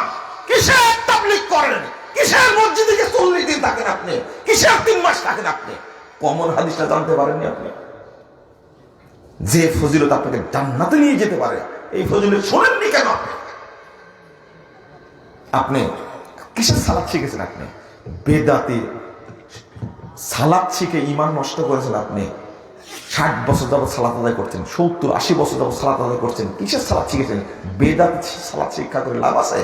কিসের তাবলীগ করেন? কিসের মসজিদে 40 দিন থাকেন আপনি? কিসের 3 মাস থাকেন আপনি? কমন হাদিসটা জানতে পারেননি আপনি? যে ফজিলত আপনাকে জান্নাতে নিয়ে যেতে পারে, এই ফজিলত শুনেননি কেন আপনি? আপনি কিসের সালাত শিখেছেন? আপনি বেদাতি সালাত শিখে ঈমান নষ্ট করেছেন। আপনি 60 বছর যাবত সালাত আদায় করছেন, 70-80 বছর যাবত সালাত আদায় করছেন, কিসের সালাত শিখেছেন? বেদাতি সালাত শিক্ষা করে লাভ আছে?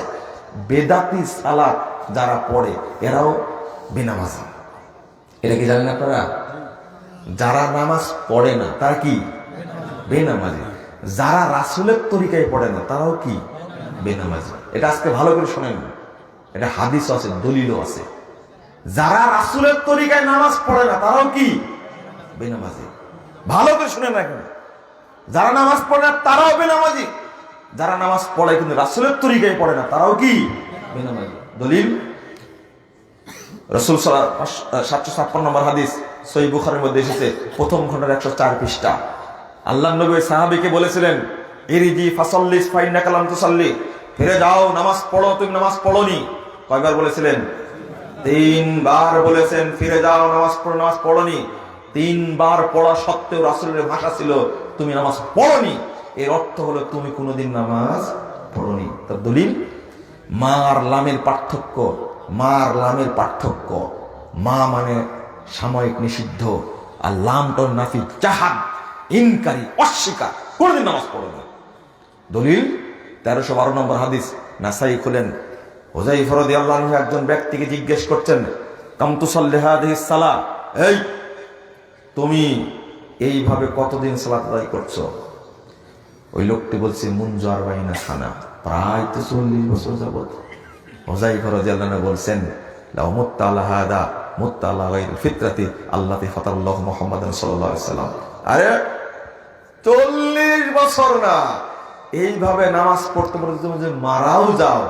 বেদাতি সালাত যারা পড়ে এরাও বেনামাজি। এটা কি জানেন আপনারা? যারা নামাজ পড়ে না তারা কি? বেনামাজি। যারা রাসূলের তরিকায় পড়ে না তারাও কি? বেনামাজি। এটা আজকে ভালো করে শোনেন, এটা হাদিসও আছে, দলিলও আছে। যারা রাসূলের তরিকায় নামাজ পড়ে না তারাও কি? বেনামাজি। ভালো করে শুনেন না, এখন যারা নামাজ পড়ে না তারাও বেনামাজি, যারা নামাজ পড়ে কিন্তু রাসূলের তরিকায় পড়ে না তারাও কি? বেনামাজি। দলিল রাসূল 756 নম্বর হাদিস, সহিহ বুখারীর মধ্যে এসেছে, প্রথম খণ্ডের 104 পৃষ্ঠা। আল্লাহর নবী সাহাবীকে বলেছিলেন, ইরজি ফাসাল্লিস ফাইন্নাকা লাম তুসাল্লি, ফিরে যাও, নামাজ পড়ো, তুমি নামাজ পড়োনি। কয়বার বলেছিলেন? 3 বার বলেছেন, ফিরে যাও, নামাজ পড়ো, নামাজ পড়োনি। 3 বার পড়া সত্ত্বেও রাসূলের ভাষা ছিল তুমি নামাজ পড়োনি। এর অর্থ হলো তুমি কোনোদিন নামাজ পড়োনি। তার দলিল, মার লামের পার্থক্য, মার লামের পার্থক্য। মা মানে সাময়িক নিষিদ্ধ, আর লামটা নাফি, জাহাদ, ইনকারি, অস্বীকার, কোনোদিন নামাজ পড়োনি। দলিল 1312 নম্বর হাদিস, নাসাই খুলেন। হুযায়ফা রাদিয়াল্লাহু আনহু একজন ব্যক্তিকে জিজ্ঞেস করছেন, কাম তুসাল্লি হাযিহিস সালাহ, এই তুমি এইভাবে কতদিন সালাত আদায় করছো? ওই লোকটি বলছে, মুনযু 40 সানা, প্রায় তো 40 বছর যাবত। হুযায়ফা রাদিয়াল্লাহু আনহু বলছেন, লাউ মুত্তা আলা হাদা মুত্তা আলা গায়রিল ফিতরাতি আল্লাতী ফাতারাল্লাহু মুহাম্মাদান সাল্লাল্লাহু আলাইহি ওয়াসাল্লাম। আরে 40 বছর না, এইভাবে নামাজ পড়তে পড়তে তুমি যে মারাও যাও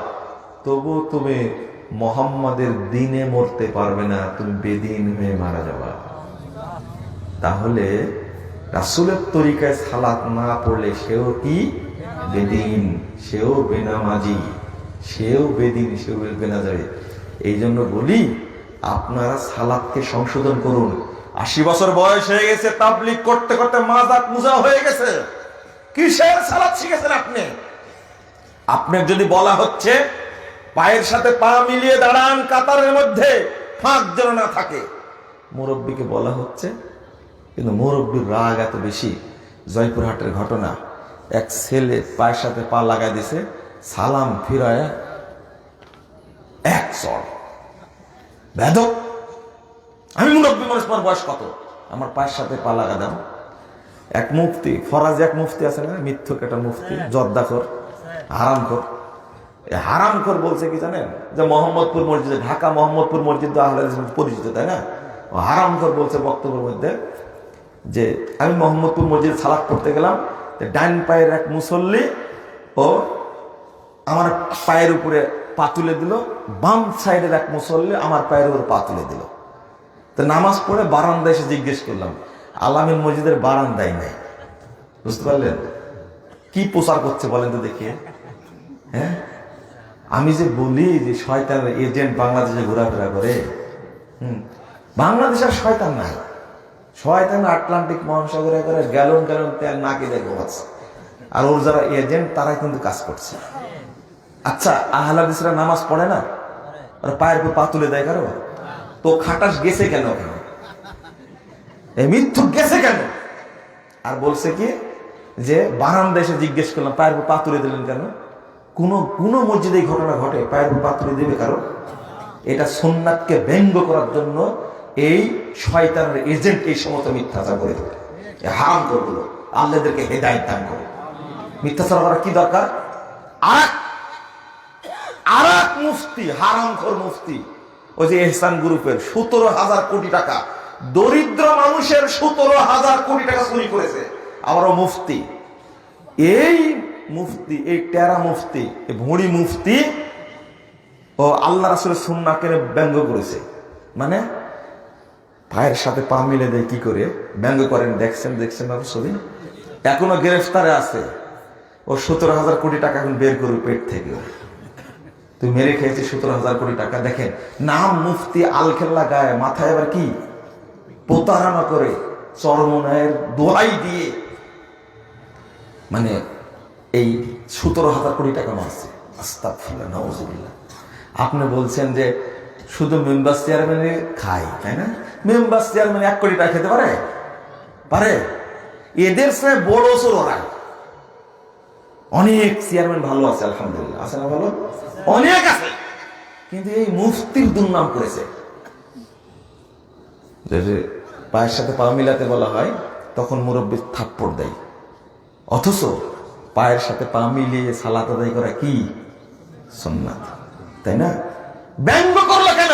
তবু তুমি মুহাম্মাদের দ্বীনে মরতে পারবে না, তুমি বেদিন হয়ে মারা যাবা। তাহলে রাসূলের তরিকায় সালাত না পড়লে সেও কি বেদিন, সেও বেনামাজি, সেও বেদিন, সেও বেনাজারি। এই জন্য বলি আপনারা সালাতকে সংশোধন করুন। 80 বছর বয়স হয়ে গেছে, তাবলীগ করতে করতে মাজাক মুজা হয়ে গেছে, কিসের সালাত শিখেছেন আপনি? আপনার যদি বলা হচ্ছে পায়ের সাথে পা মিলিয়ে দাঁড়ান কাতারের মধ্যে, ফাঁক যেন না থাকে, মুরব্বীকে বলা হচ্ছে, কিন্তু মুরব্বীর রাগ এত বেশি। জয়পুরহাটের ঘটনা, এক ছেলে পায়ের সাথে পা লাগাই দিছে, সালাম ফিরায় এক চড়, বেদক, আমি মুরব্বী মানুষ, তোমার বয়স কত, আমার পায়ের সাথে পা লাগা দাও। এক মুফতি, ফরাজি এক মুফতি আছে না, মিথ্যুক একটা মুফতি, জর্দাখোর, হারামখোর। হারামখোর বলছে কি জানেন, যে মোহাম্মদপুর মসজিদে, ঢাকা মোহাম্মদপুর মসজিদ আহলে হাদিস পরিচিত, তাই না? হারামখোর বলছে বক্তব্যের মধ্যে যে আমি মোহাম্মদপুর মসজিদে সালাত পড়তে গেলাম, ডান পায়ের এক মুসল্লি ও আমার পায়ের উপরে পা তুলে দিল, বাম সাইডের এক মুসল্লি আমার পায়ের উপরে পা তুলে দিল। তো নামাজ পড়ে বারান্দায় এসে জিজ্ঞেস করলাম, আলামিন মসজিদের বারান্দায় নাই। বুঝতে পারলেন কি প্রচার করছে বলেন তো দেখি? হ্যাঁ, আমি যে বলি যে শয়তানের এজেন্ট বাংলাদেশে ঘোরাফেরা করে, বাংলাদেশের শয়তান নাই, শয়তান আটলান্টিক মহাসাগরে করে গ্যালন গ্যালন তেল নাকি দেখো আছে, আর ওর যারা এজেন্ট তারাই কিন্তু কাজ করছে। আচ্ছা, আহলে হাদিসরা নামাজ পড়ে না, আর পায়ের উপর পা তুলে দেয় কারো? তো খাটাস গেছে কেন, এই মৃত্যু গেছে কেন? আর বলছে কি যে বারান্দা এসে জিজ্ঞেস করলাম, পায়ের উপর পা তুলে দিলেন কেন? কোন মসজিদে এই ঘটনা ঘটে পায়ের উপর পা তুলে দেবে কারো? এটা সুন্নাতকে ব্যঙ্গ করার জন্য এই শয়তানের এজেন্ট এই সমস্ত মিথ্যাচার করে দেবে। হারাম করগুলো আল্লাহদেরকে হেদায়েত দান করে। মিথ্যাচার করা কি দরকার? আর এক মুফতি, হারামখোর মুফতি, ওই যে এহসান গ্রুপের 17,000 কোটি টাকা, দরিদ্র মানুষের 17,000 কোটি টাকা চুরি করেছে, আবারও মুফতি। এই মুফতি, এই টেরা মুফতি, এই ভুঁড়ি মুফতি ও আল্লাহ রাসূলের সুন্নাহকে ব্যঙ্গ করেছে। মানে পায়ের সাথে পা মিলে দেয় কি করে ব্যঙ্গ করেন, দেখছেন না ছবি? এখনো গ্রেফতারে আছে। ও 17,000 কোটি টাকা এখন বের করবে পেট থেকে। তুই মেরে খেয়েছিস 17,000 কোটি টাকা। দেখেন, নাম মুফতি, আলখেল্লা গায়ে, মাথায় এবার কি প্রতারণা করে, চরমনায়ের দোহাই দিয়ে মানে এই 17,000 কোটি টাকা মারছে। আস্তাগফিরুল্লাহ, নাউযুবিল্লাহ। আপনি বলছেন যে শুধু মেম্বার চেয়ারম্যানে খায়, তাই না? মেম্বার চেয়ারম্যান 1 কোটি টাকা খেতে পারে? পারে? এদের সে বড় চোর ওরা। অনেক চেয়ারম্যান ভালো আছে, আলহামদুলিল্লাহ, আছে না ভালো? অনেক আছে, কিন্তু এই মুফতির দুর্নাম করেছে। পায়ের সাথে পা মিলাতে বলা হয়, তখন মুরব্বী থাপ্পড় দেয়। অথচ পায়ের সাথে পা মিলিয়ে সালাত আদায় করা কি সুন্নাত, তাই না? ব্যঙ্গ করলো কেন?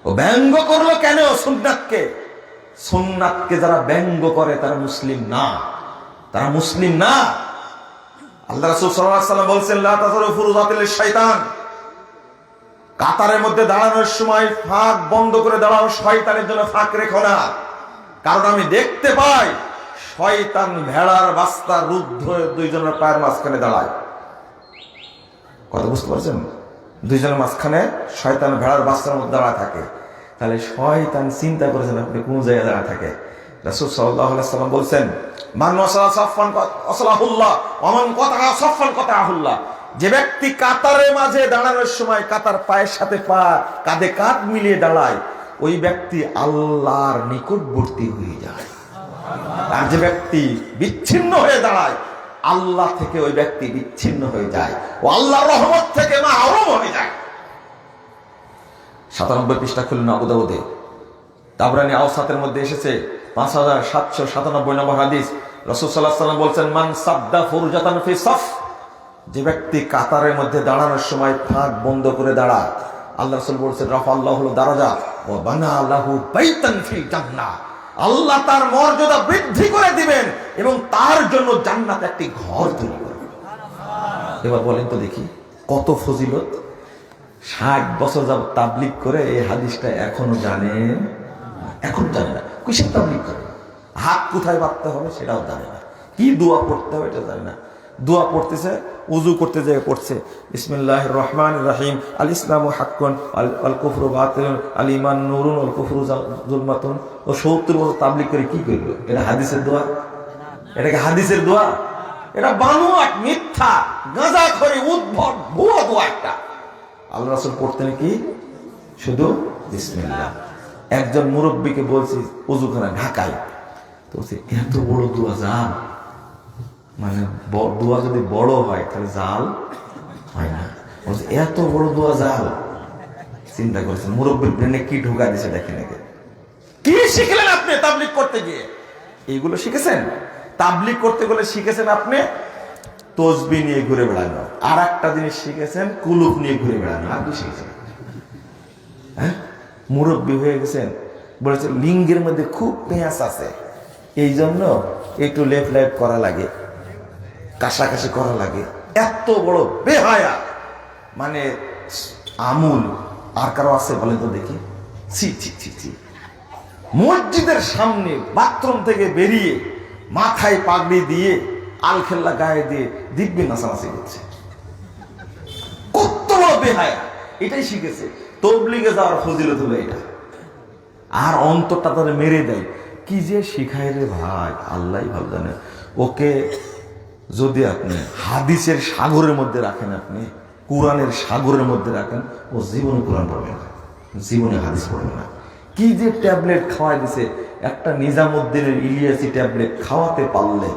ও ব্যঙ্গ করলো কেন সুন্নাতকে? সুন্নাতকে যারা ব্যঙ্গ করে তারা মুসলিম না, তারা মুসলিম না। আল্লাহ রাসূল সাল্লাল্লাহু আলাইহি ওয়াসাল্লাম বলেছেন, লা তাযরু ফুরুজাতিল শাইতান, কাতারের মধ্যে দাঁড়ানোর সময় ফাঁক বন্ধ করে দাঁড়াও, শয়তানের জন্য ফাঁক রেখো না। কারণ আমি দেখতে পাই শয়তান ভেড়ার বাস্তা রুদ্ধ হয়ে দুইজনের পায়ের মাঝখানে দাঁড়ায়। কথা বুঝতে পারছেন? দুইজনের মাঝখানে শয়তান ভেড়ার বাস্তার মধ্যে দাঁড়ায় থাকে। তাহলে শয়তান চিন্তা করেছেন আপনি কোন জায়গায় দাঁড়ায় থাকে। রাসূল সাল্লাল্লাহু আলাইহি ওয়াসাল্লাম বলছেন, মান ওয়াসালা সাফফান ওয়াসালাহুল্লাহ ওয়া মান কাতাআ সাফফান কাতাআহুল্লাহ। যে ব্যক্তি কাতারের মাঝে দাঁড়ানোর সময় কাতার পায়ের সাথে পা, কাঁধে কাঁধ মিলিয়ে দাঁড়ায়, ওই ব্যক্তি আল্লাহর নিকটবর্তী হয়ে যায়। আর যে ব্যক্তি বিচ্ছিন্ন হয়ে দাঁড়ায়, আল্লাহ থেকে ওই ব্যক্তি বিচ্ছিন্ন হয়ে যায়, ও আল্লাহর রহমত থেকে মাহরুম হয়ে যায়। 97 পৃষ্ঠা খুলুন আবু দাউদে, তাবরানী আওসাতের মধ্যে এসেছে 5797 নম্বর হাদিস। রাসূল সাল্লাল্লাহু আলাইহি ওয়াসাল্লাম বলেন, মান সাদ্দা ফুরজাতান ফি সাফ, যে ব্যক্তি কাতারের মধ্যে দাঁড়ানোর সময় ফাঁক বন্ধ করে দাঁড়ায়, আল্লাহ রাসূল বলেছেন, রাফাআল্লাহু দারাজা ওয়া বানা লাহু বাইতান ফিল জান্নাহ, আল্লাহ তার মর্যাদা বৃদ্ধি করে দিবেন এবং তার জন্য জান্নাতে একটি ঘর তৈরি করবেন। এবার বলেন তো দেখি কত ফজিলত। 60 বছর যাবত তাবলীগ করে এই হাদিসটা এখনো জানে না, কিসের তাবলীগ করে? হাত কোথায় বাঁধতে হবে সেটাও জানে না, কি দোয়া পড়তে হবে এটা জানে না। দোয়া পড়তেছে, উজু করতে যেয়ে পড়ছে বিসমিল্লাহির রহমানির রহিম, আল ইসলামু হাক্কুন আল কুফরু বাতিলুন আল ঈমান নূরুন ওয়াল কুফরু যুলমাতুন। ও 70 বছর তাবলীগ করে কি করলো? এটা হাদিসের দোয়া? এটাকে হাদিসের দোয়া? এটা বানোয়াট, মিথ্যা, গাঁজাখড়ি, উদ্ভট, ভুয়া দোয়া একটা। আল্লাহ রাসূল পড়তেন কি? শুধু বিসমিল্লাহ। একজন মুরব্বীকে বলছি ওযুখানা ঢাকায়, তো বলছে এত বড় দোয়া জাল, মানে দোয়া যদি বড় হয় তাহলে জাল হয় না। বলছে এত বড় দোয়া জাল। চিন্তা করেছেন মুরব্বীর ব্রেনে কি ঢোকা দিছে দেখেন। কি শিখলেন আপনি তাবলীগ করতে গিয়ে? এইগুলো শিখেছেন? তাবলীগ করতে গেলে শিখেছেন আপনি তসবিহ নিয়ে ঘুরে বেড়ানো, আর একটা জিনিস শিখেছেন কুলুপ নিয়ে ঘুরে বেড়ানো। আর কি শিখেছেন? হ্যাঁ, মুরব্বী হয়ে গেছেন, বলেছে লিঙ্গের মধ্যে খুব পেঁয়াজ আছে, এই জন্য একটু লেফ লাইফ করা লাগে, কাশাকাশি করা লাগে। এত বড় বেহায়া, মানে আমুল আর কারো আছে বলেন তো দেখি? ছি ছি ছি ছি। মসজিদের সামনে বাথরুম থেকে বেরিয়ে মাথায় পাগড়ি দিয়ে আলখেল্লা গায়ে দিয়ে দিব্যি নাচানাচি করছে। কত বড় বেহায়া! এটাই শিখেছে। তাবলীগে যাওয়ার ফজিলত হলো এটা। আর অন্তরটা তাদের মেরে দেয়। কি যে শিখায় রে ভাই, আল্লাহই ভালো জানে। ওকে যদি আপনি হাদিসের সাগরের মধ্যে রাখেন, আপনি কোরআনের সাগরের মধ্যে রাখেন, ও জীবনে কোরআন পড়বে না, জীবনে হাদিস পড়বে না। কি যে ট্যাবলেট খাওয়াই দিছে, একটা নিজামুদ্দিনের ইলিয়াসি ট্যাবলেট খাওয়াতে পারলে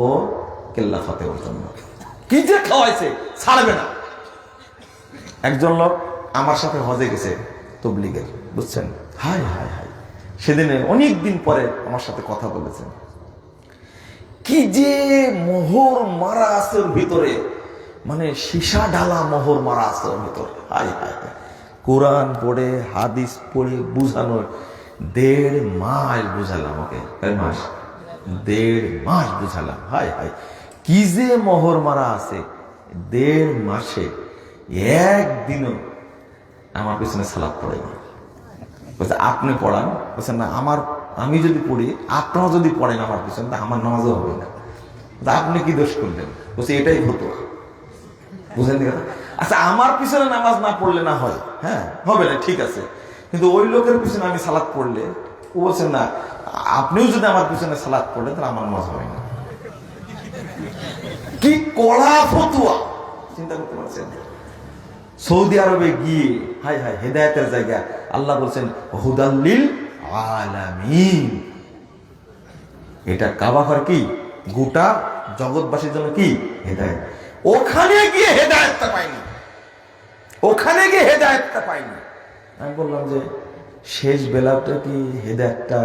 ও কেল্লা ফাতে ওর জন্য। কি যে খাওয়াইছে, ছাড়বে না। একজন লোক আমার সাথে হজে গেছে তাবলীগের, বুঝছেন? হায় হায় হায়, সেদিনে অনেকদিন পরে আমার সাথে কথা বলেছেন। কি যে মোহর মারা আছে ওর ভিতরে, মানে সীসা ঢালা মোহর মারা আছে ওর ভিতরে। হায় হায় হায়, কোরআন পড়ে হাদিস পড়ে বুঝানোর 1.5 মাস বুঝালাম ওকে। 1.5 মাস বুঝালাম। হায় হায়, কি যে মোহর মারা আছে। 1.5 মাসে একদিনও আমার পিছনে সালাত পড়েনি। বলছে আপনি পড়ান? বলছেন না, আমি যদি পড়ি, আপনারা যদি পড়েন আমার পিছনে, আমার নামাজও হবে না। আপনি কি দোষ করলেন? বলছে এটাই হতো। বুঝলেন কথা? আচ্ছা, আমার পিছনে নামাজ না পড়লে না হয়, হ্যাঁ হবে না, ঠিক আছে, কিন্তু ওই লোকের পিছনে আমি সালাত পড়লে, ও বলছেন না, আপনিও যদি আমার পিছনে সালাত পড়লেন তাহলে আমার নামাজ হবে না। কি কড়া ফতোয়া! চিন্তা করতে পারছেন? সৌদি আরবে গিয়ে, হায় হায়, হেদায়েতের জায়গা, আল্লাহ বলছেন হুদাল্লিল আলামিন। এটা কাবা ঘর কি গোটা জগৎবাসীর জন্য কি হেদায়েত। ওখানে গিয়ে হেদায়েতটা পাইনি, ওখানে গিয়ে হেদায়েতটা পাইনি। আমি বললাম যে শেষ বেলাটা কি হেদায়েতটা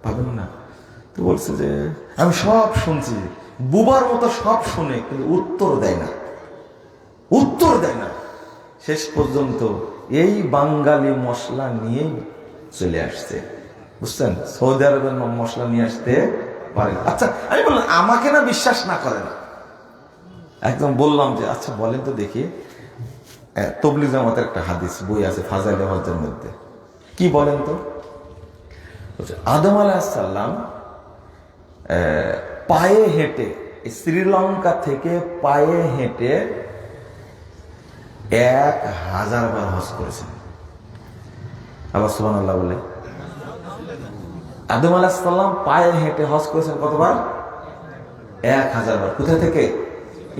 পাবেন না? তো বলছে যে আমি সব শুনছি, বুবার মতো সব শুনে, কিন্তু উত্তর দেয় না, উত্তর দেয় না। শেষ পর্যন্ত এই বাঙালি মশলা নিয়ে চলে আসছে, বুঝছেন? সৌদি আরবের মশলা নিয়ে আসতে পারে। আচ্ছা, আমি বললাম আমাকে না বিশ্বাস না করেন, একদম বললাম যে আচ্ছা বলেন তো দেখি, তাবলীগ জামাতের একটা হাদিস বই আছে ফাজাইলে হজের মধ্যে, কি বলেন তো? আদম আলাইহিস সালাম পায়ে হেঁটে, শ্রীলঙ্কা থেকে পায়ে হেঁটে 1000 বার হজ করেছেন। আবার সুবহানাল্লাহ বলে। আদম আলাইহিস সালাম পায়ে হেঁটে হজ করেছেন কতবার? 1000 বার। কোথা থেকে?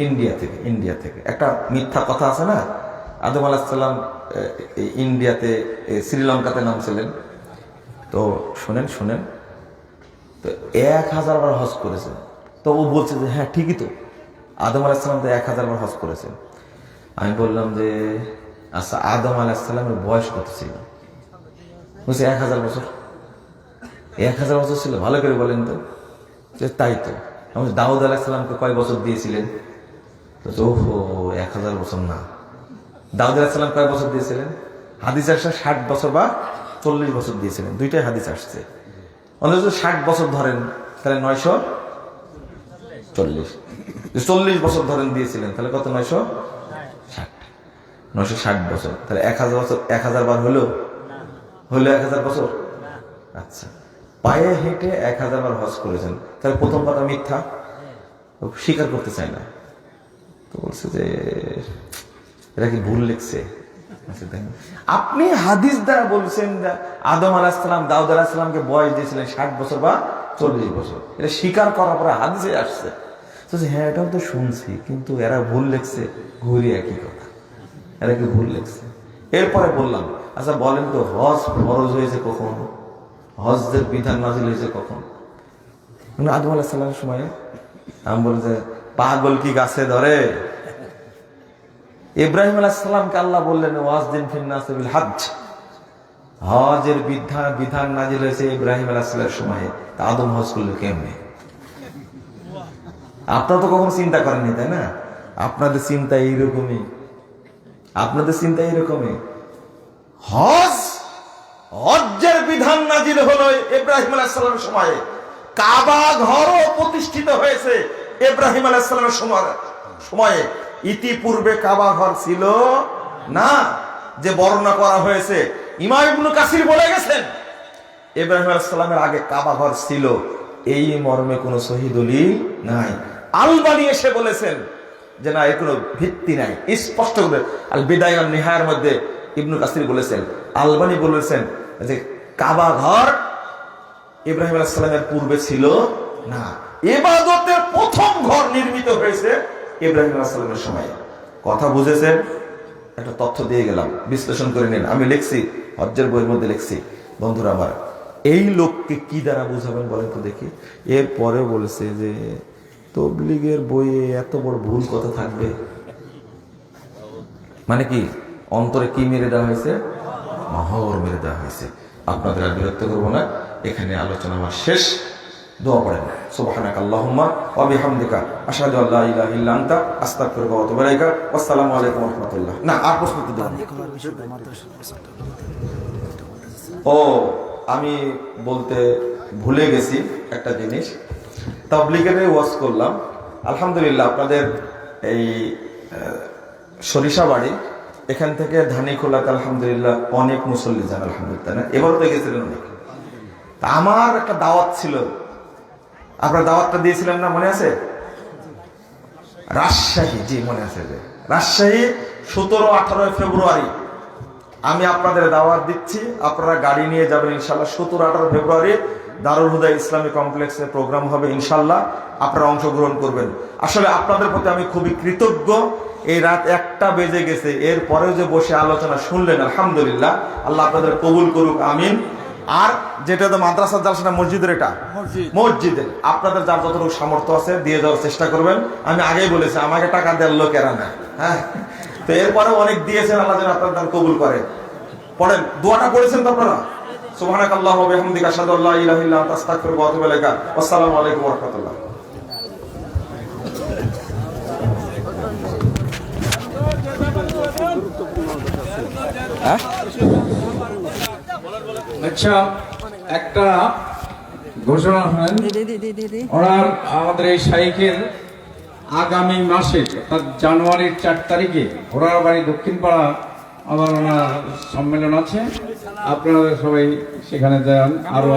ইন্ডিয়া থেকে। ইন্ডিয়া থেকে। একটা মিথ্যা কথা আছে না, আদম আলাইহিস সালাম ইন্ডিয়াতে, শ্রীলঙ্কাতে নামছিলেন। তো শুনেন শুনেন, তো 1000 বার হজ করেছেন। তো ও বলছে যে হ্যাঁ ঠিকই তো, আদম আলাইহিস সালাম তো 1000 বার হজ করেছেন। আমি বললাম যে আচ্ছা, আদম আলাইহিস সালামের বয়স কত ছিল? বলছে 1000 বছর। 1000 বছর ছিল? ভালো করে বলেন তো। যে তাই তো। আমি দাউদ আলাইহিস সালামকে কয় বছর দিয়েছিলেন? তো ওহো, 1000 বছর না। দাউদ আলাইহিস সালাম কয় বছর দিয়েছিলেন? হাদিস আসছে 60 বছর বা 40 বছর দিয়েছিলেন, দুইটাই হাদিস আসছে। অন্তত 60 বছর ধরেন তাহলে 940। 40 বছর ধরেন দিয়েছিলেন তাহলে কত? 960 বছর। তাহলে 1000 বছর 1000 বার হলো 1000 বছর। আচ্ছা, পায়ে হেঁটে 1000 বার হজ করেছেন, তাহলে প্রথম কথা মিথ্যা, স্বীকার করতে চায় না। তো বলছে যে এরা কি ভুল লিখছে। আপনি হাদিস দ্বারা বলছেন আদম আলাইহিস সালাম দাউদ আলাইহিস সালামকে বয়স দিয়েছিলেন 60 বছর বা 40 বছর, এটা স্বীকার করার পরে হাদিসে আসছে। হ্যাঁ এটাও তো শুনছি, কিন্তু এরা ভুল লিখছে, ঘুরে একই কথা, এরা কি ভুল লিখছে। এরপরে বললাম আচ্ছা বলেন তো হজ ফরজ হয়েছে কখন, হজের বিধান নাযিল হয়েছে কখন? আদম আলাইহিস সালামের সময়। আমি বলি যে পাগল কি গাছে ধরে? ইব্রাহিম আলাইহিস সালামকে আল্লাহ বললেন ওয়াজদিন ফিন নাস বিল হজ, হজের বিধান নাযিল হয়েছে ইব্রাহিম আলাইহিস সালামের সময়। তা আদম হজ করলো কেমনে? আপনারা তো কখনো চিন্তা করেননি, তাই না? আপনাদের চিন্তা এইরকমই, আপনাদের চিন্তা এইরকমই। হজ্জের বিধান নাযিল হলো ইব্রাহিম আলাইহিস সালামের সময়ে, কাবা ঘরও প্রতিষ্ঠিত হয়েছে ইব্রাহিম আলাইহিস সালামের সময়ে। ইতিপূর্বে কাবা ঘর ছিল না, যে বর্ণনা করা হয়েছে। ইমাম ইবনে কাসির বলে গেছেন ইব্রাহিম আলাইহিস সালামের আগে কাবা ঘর ছিল, এই মর্মে কোনো সহিহ দলিল নাই। আলবানী এসে বলেছেন যে না, এর কোনো ভিত্তি নাই, স্পষ্ট করে আল বিদায়া ওয়ান নিহায়ার মধ্যে ইবনে কাসির বলেছেন, আলবানী বলেছেন যে কাবা ঘর ইব্রাহিম আলাইহিস সালামের পূর্বে ছিল না। ইবাদতের প্রথম ঘর নির্মিত হয়েছে ইব্রাহিম আলাইহিস সালামের সময়। কথা বুঝেছেন? একটা তথ্য দিয়ে গেলাম, বিশ্লেষণ করে নিন। আমি লিখছি, হজ্জের বইয়ের মধ্যে লিখছি। বন্ধুরা আমার, এই লোককে কি দ্বারা বুঝাবেন বলেন তো দেখি? এরপরে বলেছে যে তবলিগের বইয়ে এত বড় ভুল কথা থাকবে, মানে কি অন্তরে কি মেরে দেওয়া হয়েছে? মহর মেরে দেওয়া হয়েছে। আপনাদের আর বিরক্ত করবো না, এখানে আলোচনা আমার শেষ। দোয়া পড়েন, সুবহানাক আল্লাহুম্মা ওয়া বিহামদিকা আশহাদু আল্লা ইলাহা ইল্লা আনতা আস্তাগফিরুকা ওয়া আতুবু ইলাইকা। আসসালামু আলাইকুম ওয়া রাহমাতুল্লাহ। না আর প্রশ্ন তো দেন। ও আমি বলতে ভুলে গেছি একটা জিনিস, তাবলীগের ওয়াজ করলাম আলহামদুলিল্লাহ। আপনাদের এই সরিষাবাড়ি এখান থেকে ধানিখোলাতে আলহামদুলিল্লাহ অনেক মুসল্লি যান আলহামদুলিল্লাহ। এবারও তো গেছিলেন অনেক। আমার একটা দাওয়াত ছিল, আপনার দাওয়াতটা দিয়েছিলাম না, মনে আছে? রাজশাহী, জি মনে আছে। যে রাজশাহী 17-18 ফেব্রুয়ারি আমি আপনাদের দাওয়াত দিচ্ছি, আপনারা গাড়ি নিয়ে যাবেন ইনশাল্লাহ। 17-18 ফেব্রুয়ারি দারুল হুদা ইসলামী কমপ্লেক্সে প্রোগ্রাম হবে ইনশাল্লাহ, আপনারা অংশগ্রহণ করবেন। আসলে আপনাদের প্রতি আমি খুবই কৃতজ্ঞ। এই রাত 1টা বেজে গেছে, এরপরেও যে বসে আলোচনা শুনলেন আলহামদুলিল্লাহ, আল্লাহ আপনাদের কবুল করুক, আমিন। আর যেটা তো মাদ্রাসার জাল, সেটা মসজিদের, এটা মসজিদের। আপনাদের যার যতটুকু সামর্থ্য আছে দিয়ে যাওয়ার চেষ্টা করবেন। আমি আগেই বলেছি আমাকে টাকা দেওয়ার লোক এরা না, হ্যাঁ। তো এরপরেও অনেক দিয়েছেন, আল্লাহ যেন আপনার দান কবুল করে। পড়েন, দোয়াটা পড়েছেন তো আপনারা? সুবহানাকাল্লাহু ওয়া বিহামদিকা আশহাদু আল্লা ইলাহা ইল্লা আনতা আস্তাগফিরুকা ওয়া আতুবু ইলাইকা। আসসালামু আলাইকুম ওয়া রাহমাতুল্লাহ। আচ্ছা, একটা ঘোষণা হয়, ওনার আমাদের এই শাইখের আগামী মাসে অর্থাৎ জানুয়ারির 4 তারিখে ঘোড়ার বাড়ি দক্ষিণপাড়া আবার ওনার সম্মেলন আছে। আপনারা সবাই সেখানে যান। আরো